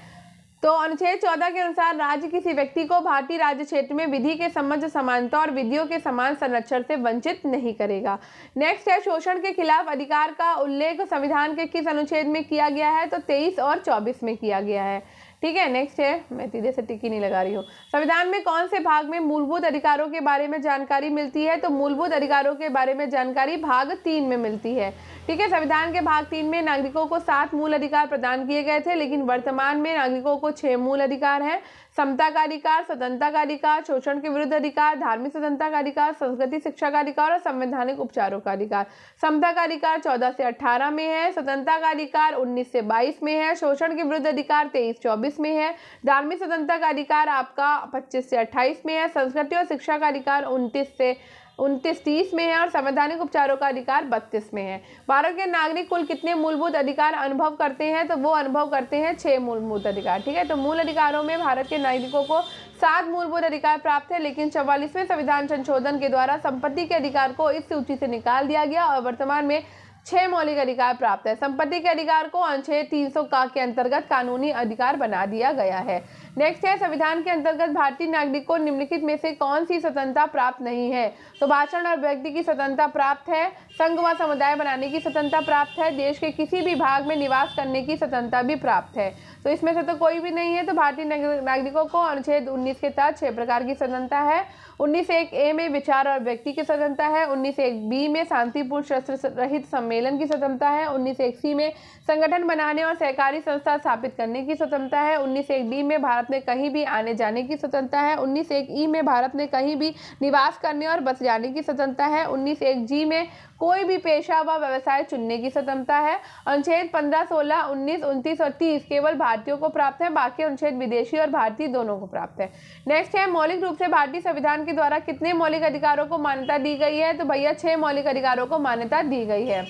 तो अनुच्छेद 14 के अनुसार राज्य किसी व्यक्ति को भारतीय राज्य क्षेत्र में विधि के सम्मत समानता और विधियों के समान संरक्षण से वंचित नहीं करेगा। नेक्स्ट है, शोषण के खिलाफ अधिकार का उल्लेख संविधान के किस अनुच्छेद में किया गया है? तो 23 और 24 में किया गया है। ठीक है, नेक्स्ट है, मैं सीधे से टिक्की नहीं लगा रही हूँ। संविधान में कौन से भाग में मूलभूत अधिकारों के बारे में जानकारी मिलती है? तो मूलभूत अधिकारों के बारे में जानकारी भाग 3 में मिलती है। ठीक है, संविधान के भाग 3 में नागरिकों को 7 मूल अधिकार प्रदान किए गए थे, लेकिन वर्तमान में नागरिकों को 6 मूल अधिकार हैं: समता का अधिकार, स्वतंत्रता का अधिकार, शोषण के विरुद्ध अधिकार, धार्मिक स्वतंत्रता का अधिकार, संस्कृति शिक्षा का अधिकार और संवैधानिक उपचारों का अधिकार। समता का अधिकार 14 से 18 में है, स्वतंत्रता का अधिकार 19 से 22 में है, शोषण के विरुद्ध अधिकार 23-24 में है, धार्मिक स्वतंत्रता का अधिकार आपका 25 से 28 में है, संस्कृति और शिक्षा का अधिकार 29-30 में है और संवैधानिक उपचारों का अधिकार 32 में है। भारत के नागरिक कुल कितने मूलभूत अधिकार अनुभव करते हैं? तो वो अनुभव करते हैं 6 मूलभूत अधिकार। ठीक है, तो मूल अधिकारों में भारत के नागरिकों को 7 मूलभूत अधिकार प्राप्त है, लेकिन 44वें संविधान संशोधन के द्वारा संपत्ति के अधिकार को इस सूची से निकाल दिया गया और वर्तमान में 6 मौलिक अधिकार प्राप्त है। संपत्ति के अधिकार को अनुच्छेद 300 का के अंतर्गत कानूनी अधिकार बना दिया गया है। नेक्स्ट है, संविधान के अंतर्गत भारतीय नागरिक को निम्नलिखित में से कौन सी स्वतंत्रता प्राप्त नहीं है? तो भाषण और व्यक्ति की स्वतंत्रता प्राप्त है, संघ व समुदाय बनाने की स्वतंत्रता प्राप्त है, देश के किसी भी भाग में निवास करने की स्वतंत्रता भी प्राप्त है। तो इसमें से तो कोई भी नहीं है। तो भारतीय नागरिकों को अनुच्छेद 19 के तहत 6 प्रकार की स्वतंत्रता है। 19(1)(a) में विचार और व्यक्ति की स्वतंत्रता है। 19(1)(b) में शांतिपूर्ण शस्त्र रहित सम्मेलन की स्वतंत्रता है। 19(1)(c) में संगठन बनाने और सहकारी संस्था स्थापित करने की स्वतंत्रता है। 19(1)(d) में भारत में कहीं भी आने जाने की स्वतंत्रता है। 19(1)(e) में भारत में कहीं भी निवास करने और बस जाने की स्वतंत्रता है। 19(1)(g) में कोई भी पेशा व व्यवसाय चुनने की स्वतंत्रता है। अनुच्छेद 15, 16, 19, 29 और 30 केवल भारतीयों को प्राप्त है, बाकी अनुच्छेद विदेशी और भारतीय दोनों को प्राप्त है। नेक्स्ट है, मौलिक रूप से भारतीय संविधान के द्वारा कितने मौलिक अधिकारों को मान्यता दी गई है? तो भैया 6 मौलिक अधिकारों को मान्यता दी गई है।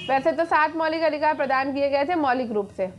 वैसे तो 7 मौलिक अधिकार प्रदान किए गए थे मौलिक रूप से।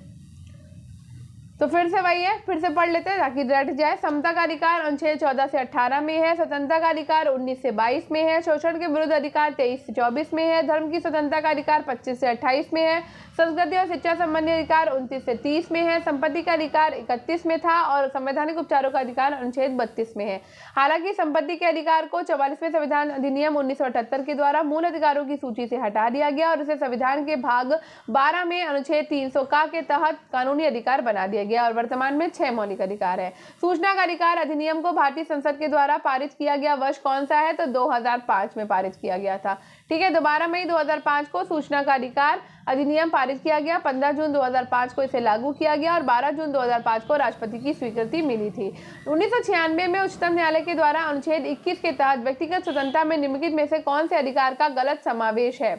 तो फिर से वही है, फिर से पढ़ लेते हैं ताकि रट जाए। समता का अधिकार अनुच्छेद 14 से 18 में है। स्वतंत्रता का अधिकार 19 से 22 में है। शोषण के विरुद्ध अधिकार 23 से 24 में है। धर्म की स्वतंत्रता का अधिकार 25 से 28 में है। संस्कृति और शिक्षा संबंधी अधिकार 29 से 30 में है। संपत्ति का अधिकार 31 में था और संवैधानिक उपचारों का अधिकार अनुच्छेद 32 में है। हालांकि संपत्ति के अधिकार को 44वें संविधान अधिनियम 1978 के द्वारा मूल अधिकारों की सूची से हटा दिया गया और इसे संविधान के भाग 12 में अनुच्छेद 300 का के तहत कानूनी अधिकार बना दिया गया और वर्तमान में 6 मौलिक अधिकार है। सूचना का अधिकार अधिनियम को भारतीय संसद के द्वारा पारित किया गया वर्ष कौन सा है? तो 2005 में पारित किया गया था। ठीक है, 12 मई 2005 को सूचना का अधिकार अधिनियम पारित किया गया। 15 जून 2005 को इसे लागू किया गया और 12 जून 2005 को राष्ट्रपति की स्वीकृति मिली थी। 1996 में उच्चतम न्यायालय के द्वारा अनुच्छेद 21 के तहत व्यक्तिगत स्वतंत्रता में निम्नलिखित में से कौन से अधिकार का गलत समावेश है?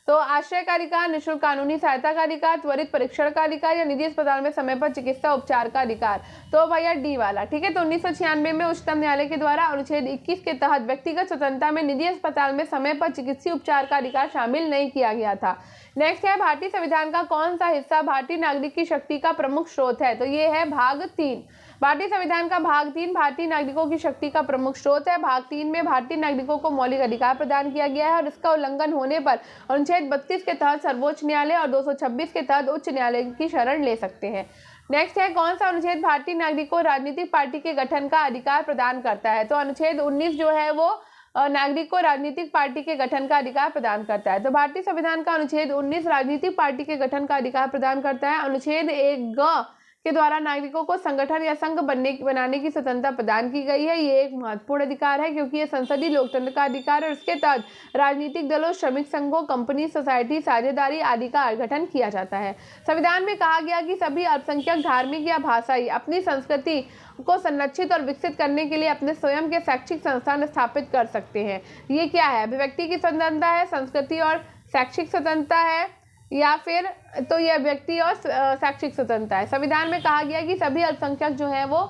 तो आश्रय का अधिकार, निःशुल्क कानूनी सहायता का अधिकार, त्वरित परीक्षण का अधिकार या निजी अस्पताल में समय पर चिकित्सा उपचार का अधिकार। तो भैया डी वाला। ठीक है, तो 1996 में उच्चतम न्यायालय के द्वारा अनुच्छेद 21 के तहत व्यक्तिगत स्वतंत्रता में निजी अस्पताल में समय पर चिकित्सीय उपचार का अधिकार शामिल नहीं किया गया था। नेक्स्ट है, भारतीय संविधान का कौन सा हिस्सा भारतीय नागरिक की शक्ति का प्रमुख स्रोत है? तो ये है भाग 3। भारतीय संविधान का भाग 3 भारतीय नागरिकों की शक्ति का प्रमुख स्रोत है। भाग 3 में भारतीय नागरिकों को मौलिक अधिकार प्रदान किया गया है और इसका उल्लंघन होने पर अनुच्छेद 32 के तहत सर्वोच्च न्यायालय और 226 के तहत उच्च न्यायालय की शरण ले सकते हैं। नेक्स्ट है, कौन सा अनुच्छेद भारतीय नागरिकों को राजनीतिक पार्टी के गठन का अधिकार प्रदान करता है? तो अनुच्छेद 19 जो है वो नागरिक को राजनीतिक पार्टी के गठन का अधिकार प्रदान करता है। तो भारतीय संविधान का अनुच्छेद 19 राजनीतिक पार्टी के गठन का अधिकार प्रदान करता है। अनुच्छेद 1(ग) के द्वारा नागरिकों को संगठन या संघ बनाने की स्वतंत्रता प्रदान की गई है। ये एक महत्वपूर्ण अधिकार है क्योंकि ये संसदीय लोकतंत्र का अधिकार है और इसके तहत राजनीतिक दलों, श्रमिक संघों, कंपनी, सोसाइटी, साझेदारी आदि का गठन किया जाता है। संविधान में कहा गया कि सभी अल्पसंख्यक धार्मिक या भाषाई अपनी संस्कृति को संरक्षित और विकसित करने के लिए अपने स्वयं के शैक्षिक संस्थान स्थापित कर सकते हैं। ये क्या है? अभिव्यक्ति की स्वतंत्रता है, संस्कृति और शैक्षिक स्वतंत्रता है, या फिर तो यह व्यक्ति और शैक्षिक स्वतंत्रता है। संविधान में कहा गया कि सभी अल्पसंख्यक जो है वो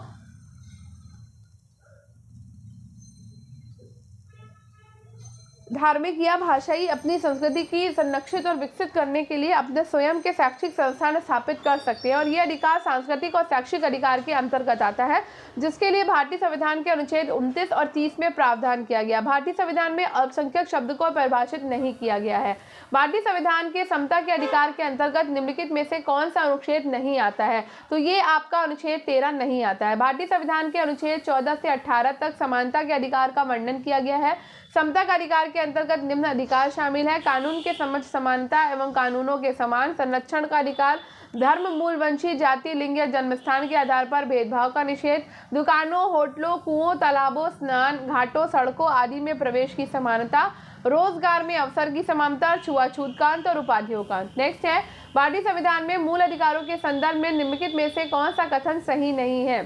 धार्मिक या भाषाई अपनी संस्कृति की संरक्षित और विकसित करने के लिए अपने स्वयं के शैक्षिक संस्थान स्थापित कर सकते हैं और यह अधिकार सांस्कृतिक और शैक्षिक अधिकार के अंतर्गत आता है, जिसके लिए भारतीय संविधान के अनुच्छेद 29 और 30 में प्रावधान किया गया। भारतीय संविधान में अल्पसंख्यक शब्द को परिभाषित नहीं किया गया है। भारतीय संविधान के समता के अधिकार के अंतर्गत निम्नलिखित में से कौन सा अनुच्छेद नहीं आता है? तो ये आपका अनुच्छेद 13 नहीं आता है। भारतीय संविधान के अनुच्छेद 14 से 18 तक समानता के अधिकार का वर्णन किया गया है। समता का अधिकार के अंतर्गत निम्न अधिकार शामिल है: कानून के समक्ष समानता एवं कानूनों के समान संरक्षण का अधिकार, धर्म, मूल, वंशी, जाति, लिंग या जन्मस्थान के आधार पर भेदभाव का निषेध, दुकानों, होटलों, कुओं, तालाबों, स्नान घाटों, सड़कों आदि में प्रवेश की समानता, रोजगार में अवसर की समानता, छुआछूत का अंत और उपाधियों का अंत। नेक्स्ट है, भारतीय संविधान में मूल अधिकारों के संदर्भ में निम्नलिखित में से कौन सा कथन सही नहीं है?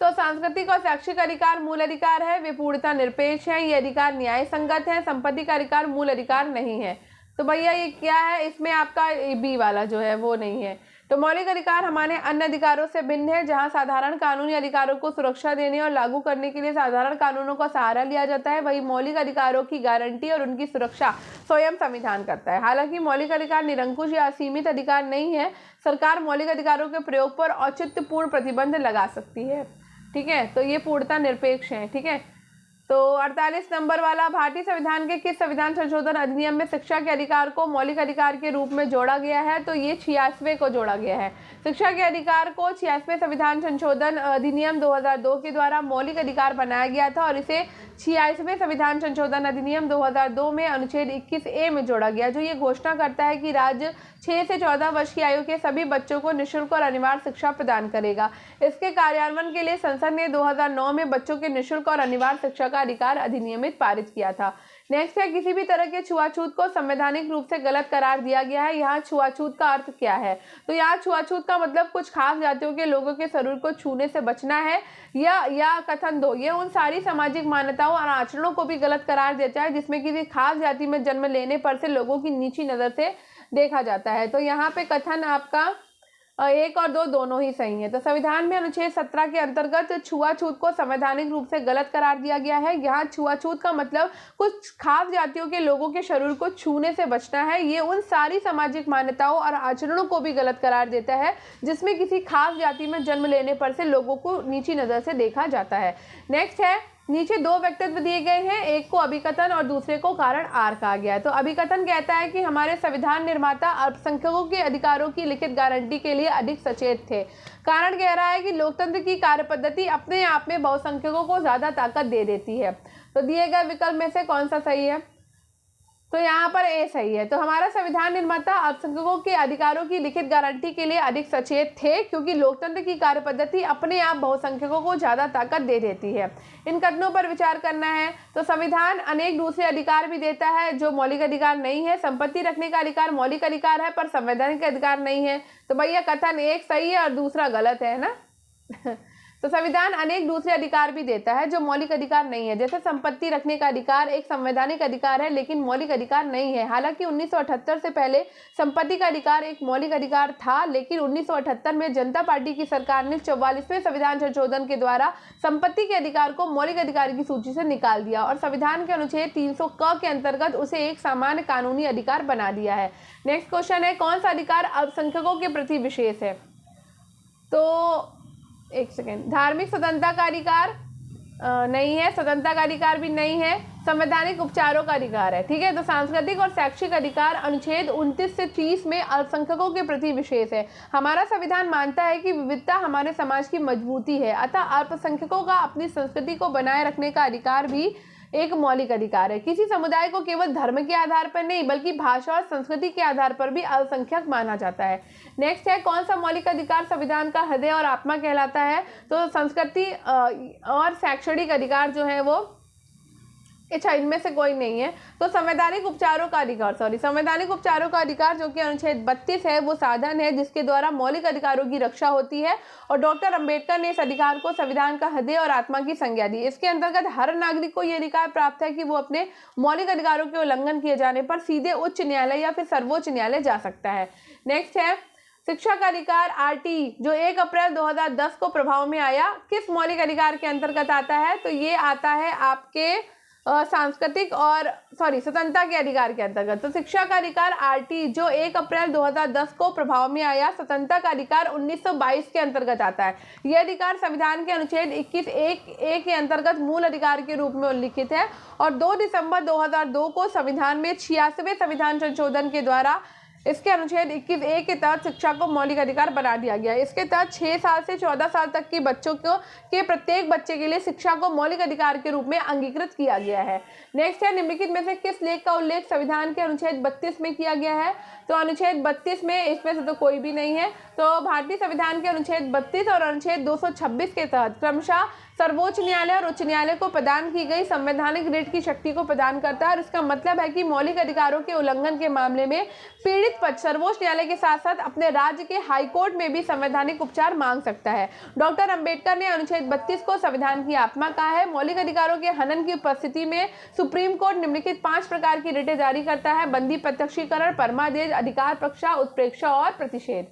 तो सांस्कृतिक और शैक्षिक अधिकार मूल अधिकार है, वे पूर्णतः निरपेक्ष है, ये अधिकार न्याय संगत है। संपत्ति का अधिकार मूल अधिकार नहीं है। तो भैया ये क्या है? इसमें आपका बी वाला जो है वो नहीं है। तो मौलिक अधिकार हमारे अन्य अधिकारों से भिन्न है, जहां साधारण कानूनी अधिकारों को सुरक्षा देने और लागू करने के लिए साधारण कानूनों का सहारा लिया जाता है, वही मौलिक अधिकारों की गारंटी और उनकी सुरक्षा स्वयं संविधान करता है। हालांकि मौलिक अधिकार निरंकुश या असीमित अधिकार नहीं है। सरकार मौलिक अधिकारों के प्रयोग पर औचित्यपूर्ण प्रतिबंध लगा सकती है। ठीक है, तो ये पूर्णतः निरपेक्ष है। ठीक है, तो 48 नंबर वाला, भारतीय संविधान के किस संविधान संशोधन अधिनियम में शिक्षा के अधिकार को मौलिक अधिकार के रूप में जोड़ा गया है? तो ये 86वें को जोड़ा गया है। शिक्षा के अधिकार को 86वें संविधान संशोधन अधिनियम 2002 के द्वारा मौलिक अधिकार बनाया गया था और इसे 86वें संविधान संशोधन अधिनियम 2002 में अनुच्छेद 21A में जोड़ा गया, जो ये घोषणा करता है कि राज्य 6 से 14 वर्ष की आयु के सभी बच्चों को निःशुल्क और अनिवार्य शिक्षा प्रदान करेगा। इसके कार्यान्वयन के लिए संसद ने 2009 में बच्चों के निःशुल्क और अनिवार्य शिक्षा का अधिकार अधिनियमित पारित किया था। नेक्स्ट है, किसी भी तरह के छुआछूत को संवैधानिक रूप से गलत करार दिया गया है। यहाँ छुआछूत का अर्थ क्या है? तो यहाँ छुआछूत का मतलब कुछ खास जातियों के लोगों के शरीर को छूने से बचना है, या कथन दो, ये उन सारी सामाजिक मान्यताओं और आचरणों को भी गलत करार देता है जिसमें किसी खास जाति में जन्म लेने पर से लोगों की नीची नज़र से देखा जाता है। तो यहाँ पे कथन आपका 1 और 2 दोनों ही सही है। तो संविधान में अनुच्छेद 17 के अंतर्गत छुआछूत को संवैधानिक रूप से गलत करार दिया गया है। यहाँ छुआछूत का मतलब कुछ खास जातियों के लोगों के शरीर को छूने से बचना है। ये उन सारी सामाजिक मान्यताओं और आचरणों को भी गलत करार देता है जिसमें किसी खास जाति में जन्म लेने पर से लोगों को नीची नज़र से देखा जाता है। नेक्स्ट है, नीचे 2 व्यक्तित्व दिए गए हैं, एक को अभिकथन और दूसरे को कारण आर कहा गया है। तो अभिकथन कहता है कि हमारे संविधान निर्माता अल्पसंख्यकों के अधिकारों की लिखित गारंटी के लिए अधिक सचेत थे। कारण कह रहा है कि लोकतंत्र की कार्यपद्धति अपने आप में बहुसंख्यकों को ज़्यादा ताकत दे देती है। तो दिए गए विकल्प में से कौन सा सही है? तो यहाँ पर ए सही है। तो हमारा संविधान निर्माता अल्पसंख्यकों के अधिकारों की लिखित गारंटी के लिए अधिक सचेत थे क्योंकि लोकतंत्र की कार्यपद्धति अपने आप बहुसंख्यकों को ज़्यादा ताकत दे देती है। इन कथनों पर विचार करना है। तो संविधान अनेक दूसरे अधिकार भी देता है जो मौलिक अधिकार नहीं है। संपत्ति रखने का अधिकार मौलिक अधिकार है पर संवैधानिक अधिकार नहीं है। तो भैया कथन एक सही है और दूसरा गलत है ना। तो संविधान अनेक दूसरे अधिकार भी देता है जो मौलिक अधिकार नहीं है, जैसे संपत्ति रखने का अधिकार एक संवैधानिक अधिकार है लेकिन मौलिक अधिकार नहीं है। हालांकि 1978 से पहले संपत्ति का अधिकार एक मौलिक अधिकार था, लेकिन 1978 में जनता पार्टी की सरकार ने 44वें संविधान संशोधन के द्वारा संपत्ति के अधिकार को मौलिक अधिकार की सूची से निकाल दिया और संविधान के अनुच्छेद 300 क के अंतर्गत उसे एक सामान्य कानूनी अधिकार बना दिया है। नेक्स्ट क्वेश्चन है, कौन सा अधिकार अल्पसंख्यकों के प्रति विशेष है? तो एक सेकेंड, धार्मिक स्वतंत्रता का अधिकार नहीं है, स्वतंत्रता का अधिकार भी नहीं है, संवैधानिक उपचारों का अधिकार है। ठीक है, तो सांस्कृतिक और शैक्षिक अधिकार अनुच्छेद 29 से 30 में अल्पसंख्यकों के प्रति विशेष है। हमारा संविधान मानता है कि विविधता हमारे समाज की मजबूती है, अतः अल्पसंख्यकों का अपनी संस्कृति को बनाए रखने का अधिकार भी एक मौलिक अधिकार है। किसी समुदाय को केवल धर्म के आधार पर नहीं बल्कि भाषा और संस्कृति के आधार पर भी अल्पसंख्यक माना जाता है। नेक्स्ट है, कौन सा मौलिक अधिकार संविधान का हृदय और आत्मा कहलाता है? तो संस्कृति और शैक्षणिक अधिकार जो है वो, अच्छा इनमें से कोई नहीं है। तो संवैधानिक उपचारों का अधिकार, संवैधानिक उपचारों का अधिकार जो कि अनुच्छेद 32 है वो साधन है जिसके द्वारा मौलिक अधिकारों की रक्षा होती है और डॉक्टर अंबेडकर ने इस अधिकार को संविधान का हृदय और आत्मा की संज्ञा दी। इसके अंतर्गत हर नागरिक को यह अधिकार प्राप्त है कि वो अपने मौलिक अधिकारों के उल्लंघन किए जाने पर सीधे उच्च न्यायालय या फिर सर्वोच्च न्यायालय जा सकता है। नेक्स्ट है, शिक्षा का अधिकार RT जो 1 अप्रैल 2010 को प्रभाव में आया किस मौलिक अधिकार के अंतर्गत आता है? तो ये आता है आपके सांस्कृतिक और स्वतंत्रता के अधिकार के अंतर्गत। तो शिक्षा का अधिकार RT जो 1 अप्रैल 2010 को प्रभाव में आया, स्वतंत्रता का अधिकार 1922 के अंतर्गत आता है। यह अधिकार संविधान के अनुच्छेद 21(1)(a) के अंतर्गत मूल अधिकार के रूप में उल्लिखित है और 2 दिसंबर 2002 को संविधान में 86वें संविधान संशोधन के द्वारा इसके अनुच्छेद 21(a) के तहत शिक्षा को मौलिक अधिकार बना दिया गया। इसके तहत 6 साल से 14 साल तक के बच्चों के प्रत्येक बच्चे के लिए शिक्षा को मौलिक अधिकार के रूप में अंगीकृत किया गया है। नेक्स्ट है, निम्नलिखित में से किस लेख का उल्लेख संविधान के अनुच्छेद 32 में किया गया है? तो अनुच्छेद 32 में इसमें से तो कोई भी नहीं है। तो भारतीय संविधान के अनुच्छेद 32 और अनुच्छेद 226 के तहत क्रमशः सर्वोच्च न्यायालय और उच्च न्यायालय को प्रदान की गई संवैधानिक रिट की शक्ति को प्रदान करता है और इसका मतलब है कि मौलिक अधिकारों के उल्लंघन के मामले में पीड़ित पक्ष सर्वोच्च न्यायालय के साथ साथ अपने राज्य के हाईकोर्ट में भी संवैधानिक उपचार मांग सकता है। डॉक्टर अंबेडकर ने अनुच्छेद 32 को संविधान की आत्मा कहा है। मौलिक अधिकारों के हनन की उपस्थिति में सुप्रीम कोर्ट निम्नलिखित 5 प्रकार की रिटें जारी करता है: बंदी प्रत्यक्षीकरण, परमादेश, अधिकार पक्षा, उत्प्रेक्षा और प्रतिषेध।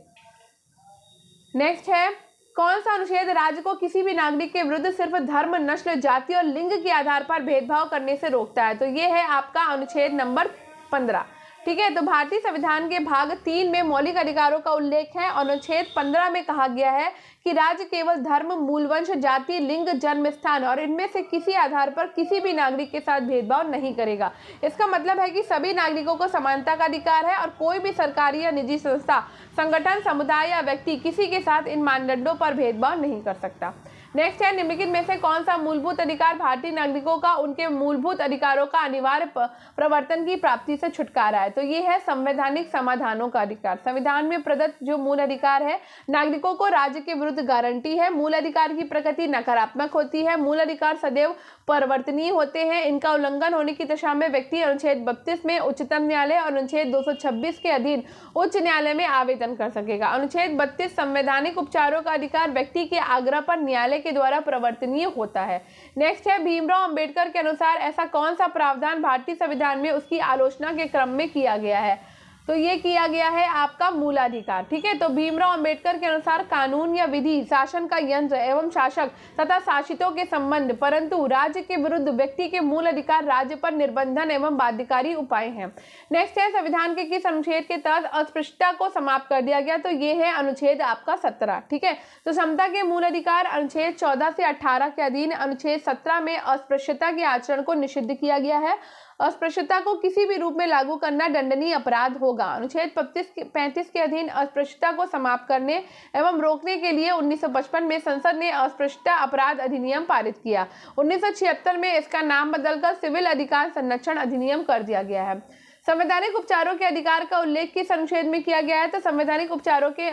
नेक्स्ट है, कौन सा अनुच्छेद राज्य को किसी भी नागरिक के विरुद्ध सिर्फ धर्म, नस्ल, जाति और लिंग के आधार पर भेदभाव करने से रोकता है? तो ये है आपका अनुच्छेद नंबर 15। ठीक है। तो भारतीय संविधान के भाग 3 में मौलिक अधिकारों का उल्लेख है। अनुच्छेद 15 में कहा गया है कि राज्य केवल धर्म, मूलवंश, जाति, लिंग, जन्म स्थान और इनमें से किसी आधार पर किसी भी नागरिक के साथ भेदभाव नहीं करेगा। इसका मतलब है कि सभी नागरिकों को समानता का अधिकार है और कोई भी सरकारी या निजी संस्था, संगठन, समुदाय या व्यक्ति किसी के साथ इन मानदंडों पर भेदभाव नहीं कर सकता। नेक्स्ट है, निम्नलिखित में से कौन सा मूलभूत अधिकार भारतीय नागरिकों का उनके मूलभूत अधिकारों का अनिवार्य प्रवर्तन की प्राप्ति से छुटकारा है? तो ये है संवैधानिक समाधानों का अधिकार। संविधान में प्रदत्त जो मूल अधिकार है, नागरिकों को राज्य के विरुद्ध गारंटी है। मूल अधिकार की प्रकृति नकारात्मक होती है। मूल अधिकार सदैव परिवर्तनीय होते हैं। इनका उल्लंघन होने की दशा में व्यक्ति अनुच्छेद 32 में उच्चतम न्यायालय और अनुच्छेद 226 के अधीन उच्च न्यायालय में आवेदन कर सकेगा। अनुच्छेद 32 संवैधानिक उपचारों का अधिकार व्यक्ति के आग्रह पर न्यायालय के द्वारा परिवर्तनीय होता है। नेक्स्ट है, भीमराव अंबेडकर के अनुसार ऐसा कौन सा प्रावधान भारतीय संविधान में उसकी आलोचना के क्रम में किया गया है? तो ये किया गया है आपका मूलाधिकार। ठीक है। तो भीमराव अंबेडकर के अनुसार कानून या विधि शासन का यंत्र एवं शासक तथा शासितों के संबंध, परंतु राज्य के विरुद्ध व्यक्ति के मूल अधिकार राज्य पर निर्बंधन एवं बाध्यकारी उपाय हैं। नेक्स्ट है, संविधान के किस अनुच्छेद के तहत अस्पृश्यता को समाप्त कर दिया गया? तो ये है अनुच्छेद आपका 17। ठीक है। तो समता के मूल अधिकार अनुच्छेद 14 से 18 के अधीन अनुच्छेद 17 में अस्पृश्यता के आचरण को निषिद्ध किया गया है। अस्पृश्यता को किसी भी रूप में लागू करना दंडनीय अपराध होगा। अनुच्छेद 35 के अधीन अस्पृश्यता को समाप्त करने एवं रोकने के लिए 1955 में संसद ने अस्पृश्यता अपराध अधिनियम पारित किया। 1976 में इसका नाम बदलकर सिविल अधिकार संरक्षण अधिनियम कर दिया गया है। संवैधानिक उपचारों के अधिकार का उल्लेख किस अनुच्छेद में किया गया है? तो संवैधानिक उपचारों के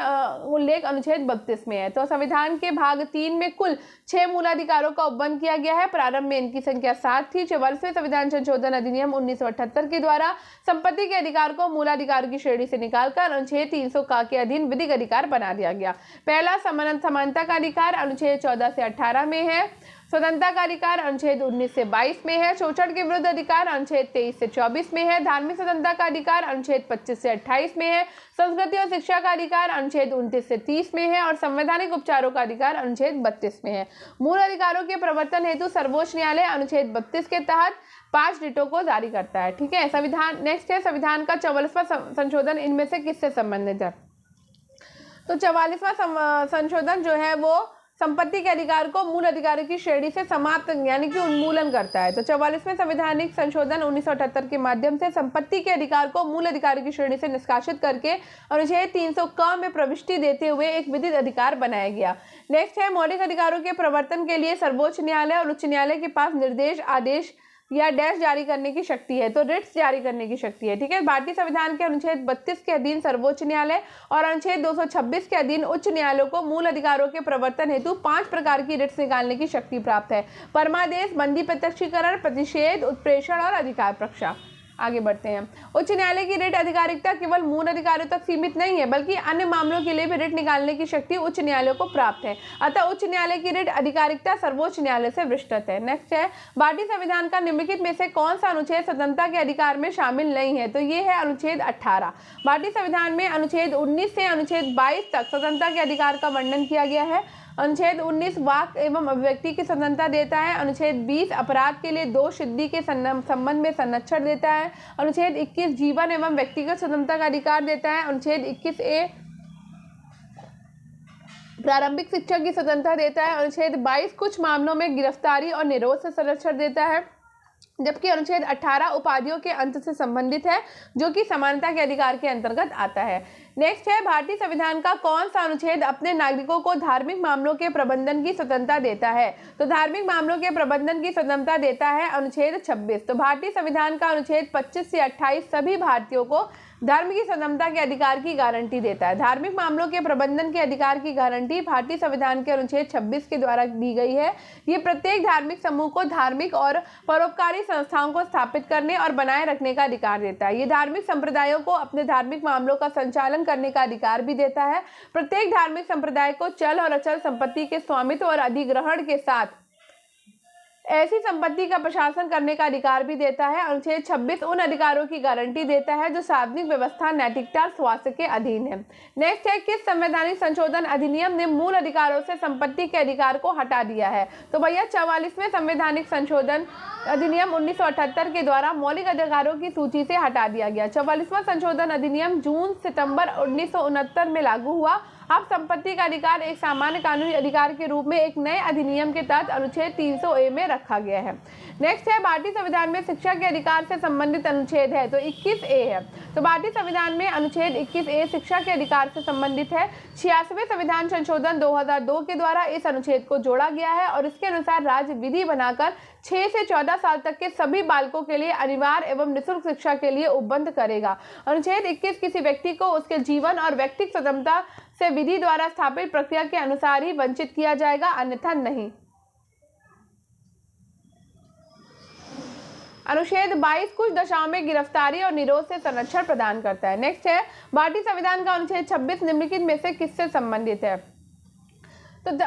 उल्लेख अनुच्छेद 32 में है। तो संविधान के भाग 3 में कुल 6 मूलाधिकारों का उपबंध किया गया है। प्रारंभ में इनकी संख्या 7 थी। 44वें संविधान संशोधन अधिनियम 1978 के द्वारा संपत्ति के अधिकार को मूलाधिकार की श्रेणी से निकालकर अनुच्छेद 300 का के अधीन विधिक अधिकार बना दिया गया। पहला समानता का अधिकार अनुच्छेद 14 से 18 में है। स्वतंत्रता का अधिकार अनुच्छेद 19 से 22 में है। शोषण के विरुद्ध अधिकार अनुच्छेद 23 से 24 में है। धार्मिक स्वतंत्रता का अधिकार अनुच्छेद 25 से 28 में है। संस्कृति और शिक्षा का अधिकार अनुच्छेद 29 से 30 में है और संवैधानिक उपचारों का अधिकार अनुच्छेद 32 में है। मूल अधिकारों के प्रवर्तन हेतु सर्वोच्च न्यायालय अनुच्छेद 32 के तहत 5 रिटों को जारी करता है। ठीक है। संविधान नेक्स्ट है, संविधान का 44वां संशोधन इनमें से किससे संबंधित है? तो 44वां संशोधन जो है वो संपत्ति के अधिकार को मूल अधिकारों की श्रेणी से समाप्त यानी कि उन्मूलन करता है। तो 44वें संवैधानिक संशोधन 1978 के माध्यम से संपत्ति के अधिकार को मूल अधिकारों की श्रेणी से निष्कासित करके अनुच्छेद 300 क में प्रविष्टि देते हुए एक विधिक अधिकार बनाया गया। नेक्स्ट है, मौलिक अधिकारों के प्रवर्तन के लिए सर्वोच्च न्यायालय और उच्च न्यायालय के पास निर्देश, आदेश या डैश जारी करने की शक्ति है। तो रिट्स जारी करने की शक्ति है। ठीक है। भारतीय संविधान के अनुच्छेद 32 के अधीन सर्वोच्च न्यायालय और अनुच्छेद 226 के अधीन उच्च न्यायालयों को मूल अधिकारों के प्रवर्तन हेतु 5 प्रकार की रिट्स निकालने की शक्ति प्राप्त है। परमादेश, बंदी प्रत्यक्षीकरण, प्रतिषेध, उत्प्रेषण और अधिकार प्रक्षा। आगे बढ़ते हैं। उच्च न्यायालय की रिट अधिकारिकता केवल मूल अधिकारों तक सीमित नहीं है, बल्कि अन्य मामलों के लिए भी रिट निकालने की शक्ति उच्च न्यायालय को प्राप्त है। अतः उच्च न्यायालय की रिट अधिकारिकता सर्वोच्च न्यायालय से विस्तृत है। नेक्स्ट है, भारतीय संविधान का निम्नलिखित में से कौन सा अनुच्छेद स्वतंत्रता के अधिकार में शामिल नहीं है? तो ये है अनुच्छेद 18। भारतीय संविधान में अनुच्छेद 19 से अनुच्छेद 22 तक स्वतंत्रता के अधिकार का वर्णन किया गया है। अनुच्छेद 19 वाक एवं अभिव्यक्ति की स्वतंत्रता देता है। अनुच्छेद 20 अपराध के लिए दोष सिद्धि के संबंध में संरक्षण देता है। अनुच्छेद 21 जीवन एवं व्यक्तिगत स्वतंत्रता का अधिकार देता है। अनुच्छेद 21A प्रारंभिक शिक्षा की स्वतंत्रता देता है। अनुच्छेद 22 कुछ मामलों में गिरफ्तारी और निरोध से संरक्षण देता है, जबकि अनुच्छेद 18 उपाधियों के अंत से संबंधित है, जो कि समानता के अधिकार के अंतर्गत आता है। नेक्स्ट है, भारतीय संविधान का कौन सा अनुच्छेद अपने नागरिकों को धार्मिक मामलों के प्रबंधन की स्वतंत्रता देता है? तो धार्मिक मामलों के प्रबंधन की स्वतंत्रता देता है अनुच्छेद 26। तो भारतीय संविधान का अनुच्छेद 25 से 28 सभी भारतीयों को धर्म की स्वतंत्रता के अधिकार की गारंटी देता है। धार्मिक मामलों के प्रबंधन के अधिकार की गारंटी भारतीय संविधान के अनुच्छेद 26 के द्वारा दी गई है। ये प्रत्येक धार्मिक समूह को धार्मिक और परोपकारी संस्थाओं को स्थापित करने और बनाए रखने का अधिकार देता है। ये धार्मिक संप्रदायों को अपने धार्मिक मामलों का संचालन करने का अधिकार भी देता है। प्रत्येक धार्मिक संप्रदाय को चल और अचल संपत्ति के स्वामित्व और अधिग्रहण के साथ ऐसी संपत्ति का प्रशासन करने का अधिकार भी देता है। अनुच्छेद 26 उन अधिकारों की गारंटी देता है जो सार्वजनिक व्यवस्था, नैतिकता, स्वास्थ्य के अधीन है। नेक्स्ट है, किस संवैधानिक संशोधन अधिनियम ने मूल अधिकारों से संपत्ति के अधिकार को हटा दिया है? तो भैया 44वें संवैधानिक संशोधन अधिनियम 1978 के द्वारा मौलिक अधिकारों की सूची से हटा दिया गया। 44वां संशोधन अधिनियम जून सितंबर 1969 में लागू हुआ। अब संपत्ति का अधिकार एक सामान्य कानूनी अधिकार के रूप में एक नए अधिनियम के तहत अनुच्छेद 300A में रखा गया है। नेक्स्ट है, भारतीय संविधान में शिक्षा के अधिकार से संबंधित अनुच्छेद है तो 21A है। तो भारतीय संविधान में अनुच्छेद 21A शिक्षा के अधिकार से संबंधित है। 86वें संविधान संशोधन 2002 के द्वारा इस अनुच्छेद को जोड़ा गया है और इसके अनुसार राज्य विधि बनाकर 6 से 14 साल तक के सभी बालकों के लिए अनिवार्य एवं निःशुल्क शिक्षा के लिए उपबंध करेगा। अनुच्छेद 21 किसी व्यक्ति को उसके जीवन और व्यक्तिगत स्वतंत्रता से विधि द्वारा स्थापित प्रक्रिया के अनुसार ही वंचित किया जाएगा, अन्यथा नहीं। अनुच्छेद 22 कुछ दशाओं में गिरफ्तारी और निरोध से संरक्षण प्रदान करता है। नेक्स्ट है, भारतीय संविधान का अनुच्छेद 26 निम्नलिखित में से किससे संबंधित है? तो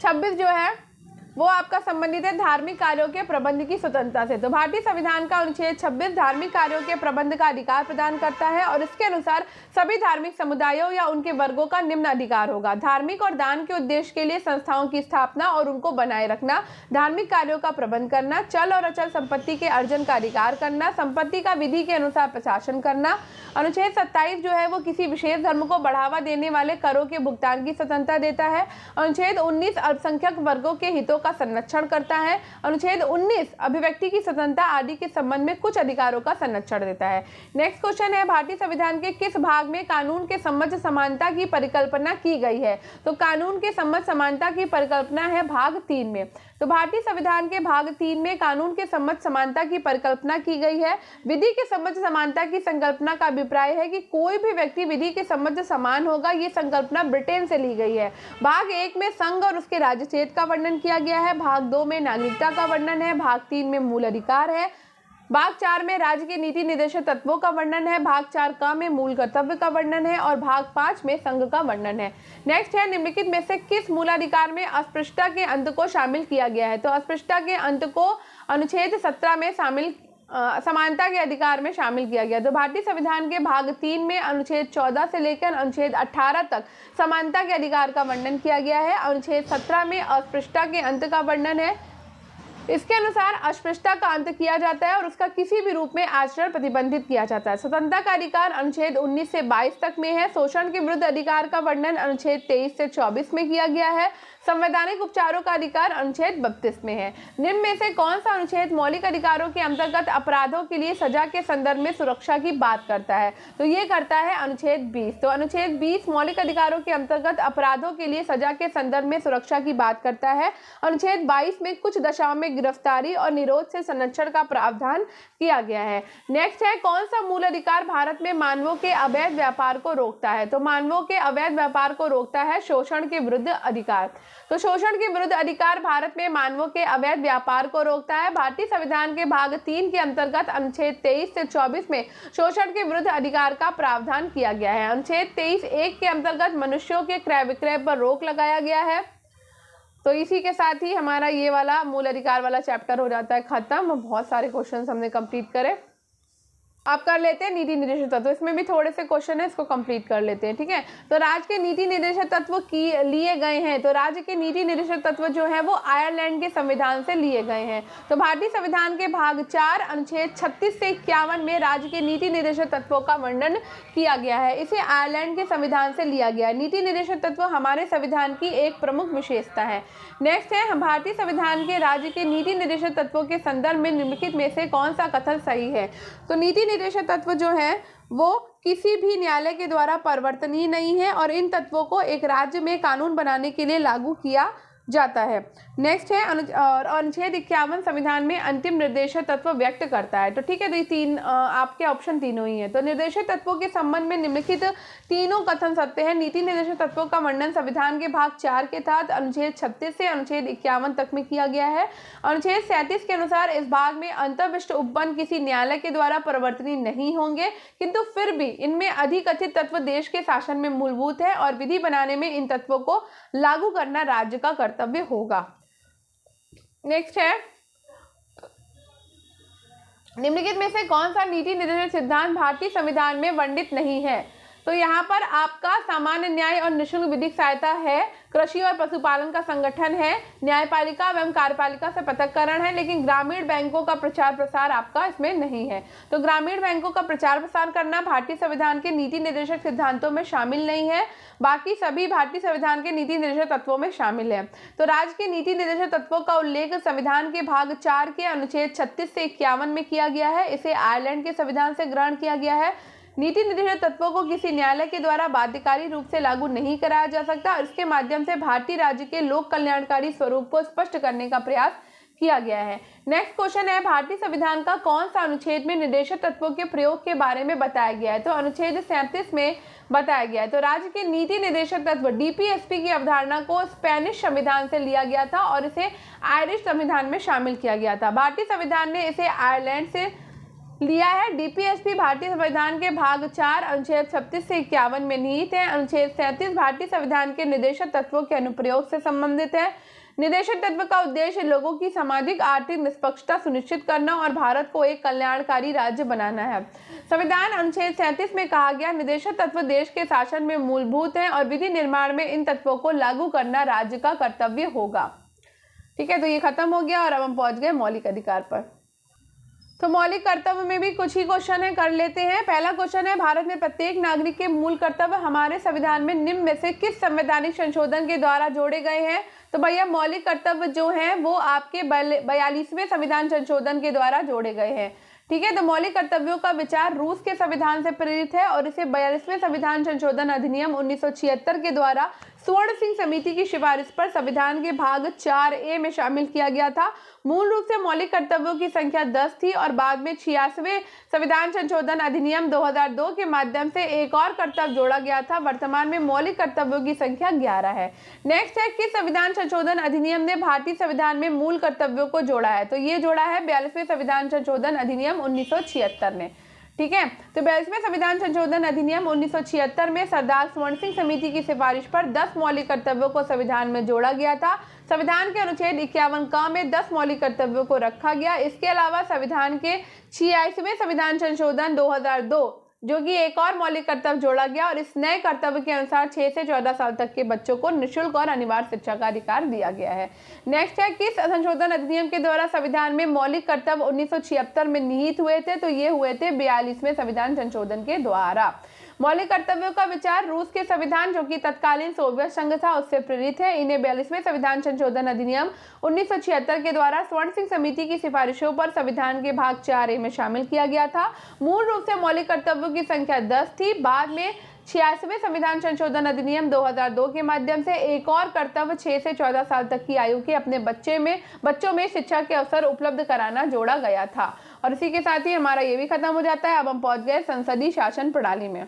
26 जो है वो आपका संबंधित है धार्मिक कार्यों के प्रबंध की स्वतंत्रता से। तो भारतीय संविधान का अनुच्छेद 26 धार्मिक कार्यों के प्रबंध का अधिकार प्रदान करता है और इसके अनुसार सभी धार्मिक समुदायों या उनके वर्गों का निम्न अधिकार होगा: धार्मिक और दान के उद्देश्य के लिए संस्थाओं की स्थापना और उनको बनाए रखना, धार्मिक कार्यों का प्रबंध करना, चल और अचल संपत्ति के अर्जन का अधिकार करना, संपत्ति का विधि के अनुसार प्रशासन करना। अनुच्छेद 27 जो है वो किसी विशेष धर्म को बढ़ावा देने वाले करों के भुगतान की स्वतंत्रता देता है। अनुच्छेद 19 अल्पसंख्यक वर्गों के हितों का संरक्षण करता है। अनुच्छेद 19 अभिव्यक्ति की स्वतंत्रता आदि के संबंध में कुछ अधिकारों का संरक्षण देता है। नेक्स्ट क्वेश्चन है, भारतीय संविधान के किस भाग में कानून के सम्मत समानता की परिकल्पना की गई है? तो कानून के सम्मत समानता की परिकल्पना है भाग 3 में। तो भारतीय संविधान के भाग 3 में कानून के सम्मत समानता की परिकल्पना की गई है। विधि के सम्मत समानता की संकल्पना का अभिप्राय है कि कोई भी व्यक्ति विधि के सम्मत समान होगा। ये संकल्पना ब्रिटेन से ली गई है। भाग 1 में संघ और उसके राज्य क्षेत्र का वर्णन किया गया है। भाग 2 में नागरिकता का वर्णन है। भाग 3 में मूल अधिकार है। भाग 4 में राज्य के नीति निर्देशक तत्वों का वर्णन है। भाग 4 का में मूल कर्तव्य का वर्णन है और भाग 5 में संघ का वर्णन है। नेक्स्ट है, निम्नलिखित में से किस मूलाधिकार में अस्पृश्यता के अंत को शामिल किया गया है? तो अस्पृश्यता के अंत को अनुच्छेद 17 में समानता के अधिकार में शामिल किया गया। तो भारतीय संविधान के भाग 3 में अनुच्छेद 14 से लेकर अनुच्छेद 18 तक समानता के अधिकार का वर्णन किया गया है। अनुच्छेद 17 में अस्पृश्यता के अंत का वर्णन है। इसके अनुसार अस्पृश्यता का अंत किया जाता है और उसका किसी भी रूप में आचरण प्रतिबंधित किया जाता है। स्वतंत्रता का अधिकार अनुच्छेद 19 से 22 तक में है। शोषण के विरुद्ध अधिकार का वर्णन अनुच्छेद 23 से 24 में किया गया है। संवैधानिक उपचारों का अधिकार अनुच्छेद 32 में है। निम्न में से कौन सा अनुच्छेद मौलिक अधिकारों के अंतर्गत अपराधों के लिए सजा के संदर्भ में सुरक्षा की बात करता है? तो ये करता है अनुच्छेद 20। तो अनुच्छेद 20 मौलिक अधिकारों के अंतर्गत अपराधों के लिए सजा के संदर्भ में सुरक्षा की बात करता है। अनुच्छेद 22 में कुछ दशाओं में गिरफ्तारी और निरोध से संरक्षण का प्रावधान किया गया है। नेक्स्ट है, कौन सा मूल अधिकार भारत में मानवों के अवैध व्यापार को रोकता है? तो मानवों के अवैध व्यापार को रोकता है शोषण के विरुद्ध अधिकार। तो शोषण के विरुद्ध अधिकार भारत में मानवों के अवैध व्यापार को रोकता है। भारतीय संविधान के भाग 3 के अंतर्गत अनुच्छेद 23 से 24 में शोषण के विरुद्ध अधिकार का प्रावधान किया गया है। अनुच्छेद 23(1) के अंतर्गत मनुष्यों के क्रय विक्रय पर रोक लगाया गया है। तो इसी के साथ ही हमारा ये वाला मूल अधिकार वाला चैप्टर हो जाता है खत्म। बहुत सारे क्वेश्चन हमने कंप्लीट करे। आप कर लेते हैं नीति निर्देशक तत्व, इसमें भी थोड़े से क्वेश्चन है, इसको कंप्लीट कर लेते हैं। ठीक है, तो राज्य के नीति निर्देशक तत्व की लिए गए हैं। तो राज्य के नीति निर्देशक तत्व जो है वो आयरलैंड के संविधान से लिए गए हैं। तो भारतीय संविधान के भाग 4 अनुच्छेद 36 से 51 में राज्य के नीति निर्देशक तत्वों का वर्णन किया गया है। इसे आयरलैंड के संविधान से लिया गया है। नीति निर्देशक तत्व हमारे संविधान की एक प्रमुख विशेषता है। नेक्स्ट है, भारतीय संविधान के राज्य के नीति निर्देशक तत्वों के संदर्भ में निम्नलिखित में से कौन सा कथन सही है? तो नीति निर्देशक तत्व जो है वो किसी भी न्यायालय के द्वारा परिवर्तनीय नहीं है और इन तत्वों को एक राज्य में कानून बनाने के लिए लागू किया जाता है। नेक्स्ट है, अनुच्छेद 51 संविधान में अंतिम निर्देशक तत्व व्यक्त करता है। तो ठीक है, तो ये तीन आपके ऑप्शन तीनों ही है। तो निर्देशक तत्वों के संबंध में निम्नलिखित तीनों कथन सत्य हैं। नीति निर्देशक तत्वों का वर्णन संविधान के भाग 4 के तहत अनुच्छेद 36 से अनुच्छेद 51 तक में किया गया है। अनुच्छेद 37 के अनुसार इस भाग में अंतर्विष्ट उपबंध किसी न्यायालय के द्वारा परिवर्तनीय नहीं होंगे, किंतु फिर भी इनमें अधिकथित तत्व देश के शासन में मूलभूत है और विधि बनाने में इन तत्वों को लागू करना राज्य का कर्तव्य होगा। नेक्स्ट है, निम्नलिखित में से कौन सा नीति निर्देशक सिद्धांत भारतीय संविधान में वर्णित नहीं है? तो यहाँ पर आपका सामान्य न्याय और निःशुल्क विधिक सहायता है, कृषि और पशुपालन का संगठन है, न्यायपालिका एवं कार्यपालिका से पृथक्करण है, लेकिन ग्रामीण बैंकों का प्रचार प्रसार आपका इसमें नहीं है। तो ग्रामीण बैंकों का प्रचार प्रसार करना भारतीय संविधान के नीति निर्देशक सिद्धांतों में शामिल नहीं है, बाकी सभी भारतीय संविधान के नीति निर्देशक तत्वों में शामिल है। तो राज्य के नीति निर्देशक तत्वों का उल्लेख संविधान के भाग 4 के अनुच्छेद 36 से 51 में किया गया है। इसे आयरलैंड के संविधान से ग्रहण किया गया है। नीति निर्देशक तत्वों को किसी न्यायालय के द्वारा बाध्यकारी रूप से लागू नहीं कराया जा सकता और इसके माध्यम से भारतीय राज्य के लोक कल्याणकारी स्वरूप को स्पष्ट करने का प्रयास किया गया है। नेक्स्ट क्वेश्चन है, भारतीय संविधान का कौन सा अनुच्छेद में निर्देशक तत्वों के प्रयोग के बारे में बताया गया है? तो अनुच्छेद 37 में बताया गया है। तो राज्य के नीति निर्देशक तत्व डीपीएसपी की अवधारणा को स्पेनिश संविधान से लिया गया था और इसे आयरिश संविधान में शामिल किया गया था। भारतीय संविधान ने इसे आयरलैंड से लिया है। डीपीएसपी भारतीय संविधान के भाग 4 अनुच्छेद 36 से 51 में निहित है। अनुच्छेद 37 भारतीय संविधान के निर्देशक तत्वों के अनुप्रयोग से संबंधित है। निर्देशक तत्व का उद्देश्य लोगों की सामाजिक आर्थिक निष्पक्षता सुनिश्चित करना और भारत को एक कल्याणकारी राज्य बनाना है। संविधान अनुच्छेद 37 में कहा गया, निर्देशक तत्व देश के शासन में मूलभूत हैं और विधि निर्माण में इन तत्वों को लागू करना राज्य का कर्तव्य होगा। ठीक है, तो ये खत्म हो गया और अब हम पहुंच गए मौलिक अधिकार पर। तो मौलिक कर्तव्य में भी कुछ ही क्वेश्चन है, कर लेते हैं। पहला क्वेश्चन है, भारत में प्रत्येक नागरिक के मूल कर्तव्य हमारे संविधान में निम्न में से किस संवैधानिक संशोधन के द्वारा जोड़े गए हैं? तो भैया मौलिक कर्तव्य जो हैं वो आपके 42वें संविधान संशोधन के द्वारा जोड़े गए हैं। ठीक है, तो मौलिक कर्तव्यों का विचार रूस के संविधान से प्रेरित है और इसे 42वें संविधान संशोधन अधिनियम 1976 के द्वारा स्वर्ण सिंह समिति की सिफारिश पर संविधान के भाग 4A में शामिल किया गया था। मूल रूप से मौलिक कर्तव्यों की संख्या 10 थी और बाद में 86वें संविधान संशोधन अधिनियम 2002 के माध्यम से एक और कर्तव्य जोड़ा गया था। वर्तमान में मौलिक कर्तव्यों की संख्या 11 है। नेक्स्ट है, किस संविधान संशोधन अधिनियम ने भारतीय संविधान में मूल कर्तव्यों को जोड़ा है? तो ये जोड़ा है 42वें संविधान संशोधन अधिनियम 1976 ने। ठीक है, तो 42वें संविधान संशोधन अधिनियम 1976 में सरदार स्वर्ण सिंह समिति की सिफारिश पर 10 मौलिक कर्तव्यों को संविधान में जोड़ा गया था। संविधान के अनुच्छेद 51 क में 10 मौलिक कर्तव्यों को रखा गया। इसके अलावा संविधान के 86वें संविधान संशोधन 2002 जो कि एक और मौलिक कर्तव्य जोड़ा गया और इस नए कर्तव्य के अनुसार 6 से 14 साल तक के बच्चों को निःशुल्क और अनिवार्य शिक्षा का अधिकार दिया गया है। नेक्स्ट है, किस संशोधन अधिनियम के द्वारा संविधान में मौलिक कर्तव्य 1976 में निहित हुए थे? तो ये हुए थे 42वें संविधान संशोधन के द्वारा। मौलिक कर्तव्यों का विचार रूस के संविधान जो कि तत्कालीन सोवियत संघ था उससे प्रेरित है। इन्हें 42वें संविधान संशोधन अधिनियम 1976 के द्वारा स्वर्ण सिंह समिति की सिफारिशों पर संविधान के भाग 4A में शामिल किया गया था। मूल रूप से मौलिक कर्तव्यों की संख्या 10 थी। बाद में 86वें संविधान संशोधन अधिनियम 2002 के माध्यम से एक और कर्तव्य 6 से 14 साल तक की आयु के अपने बच्चों में शिक्षा के अवसर उपलब्ध कराना जोड़ा गया था। और इसी के साथ ही हमारा ये भी खत्म हो जाता है। अब हम पहुंच गए संसदीय शासन प्रणाली में।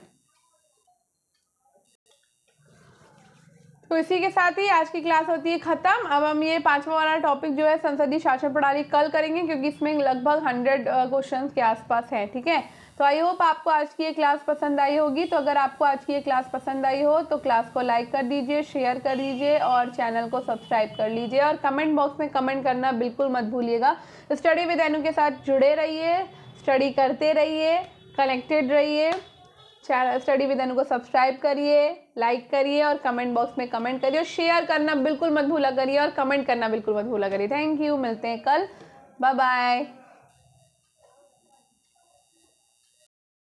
तो इसी के साथ ही आज की क्लास होती है खत्म। अब हम ये 5वां वाला टॉपिक जो है संसदीय शासन प्रणाली कल करेंगे क्योंकि इसमें लगभग 100 क्वेश्चन के आसपास हैं। ठीक है, तो आई होप आपको आज की ये क्लास पसंद आई होगी। तो अगर आपको आज की ये क्लास पसंद आई हो तो क्लास को लाइक कर दीजिए, शेयर कर दीजिए और चैनल को सब्सक्राइब कर लीजिए और कमेंट बॉक्स में कमेंट करना बिल्कुल मत भूलिएगा। स्टडी विद एनु के साथ जुड़े रहिए, स्टडी करते रहिए, कनेक्टेड रहिए। चैनल स्टडी विद एनु को सब्सक्राइब करिए, लाइक करिए और कमेंट बॉक्स में कमेंट करिए और शेयर करना बिल्कुल मत भूला करिए और कमेंट करना बिल्कुल मत भूला करिए। थैंक यू, मिलते हैं कल, बाय बाय।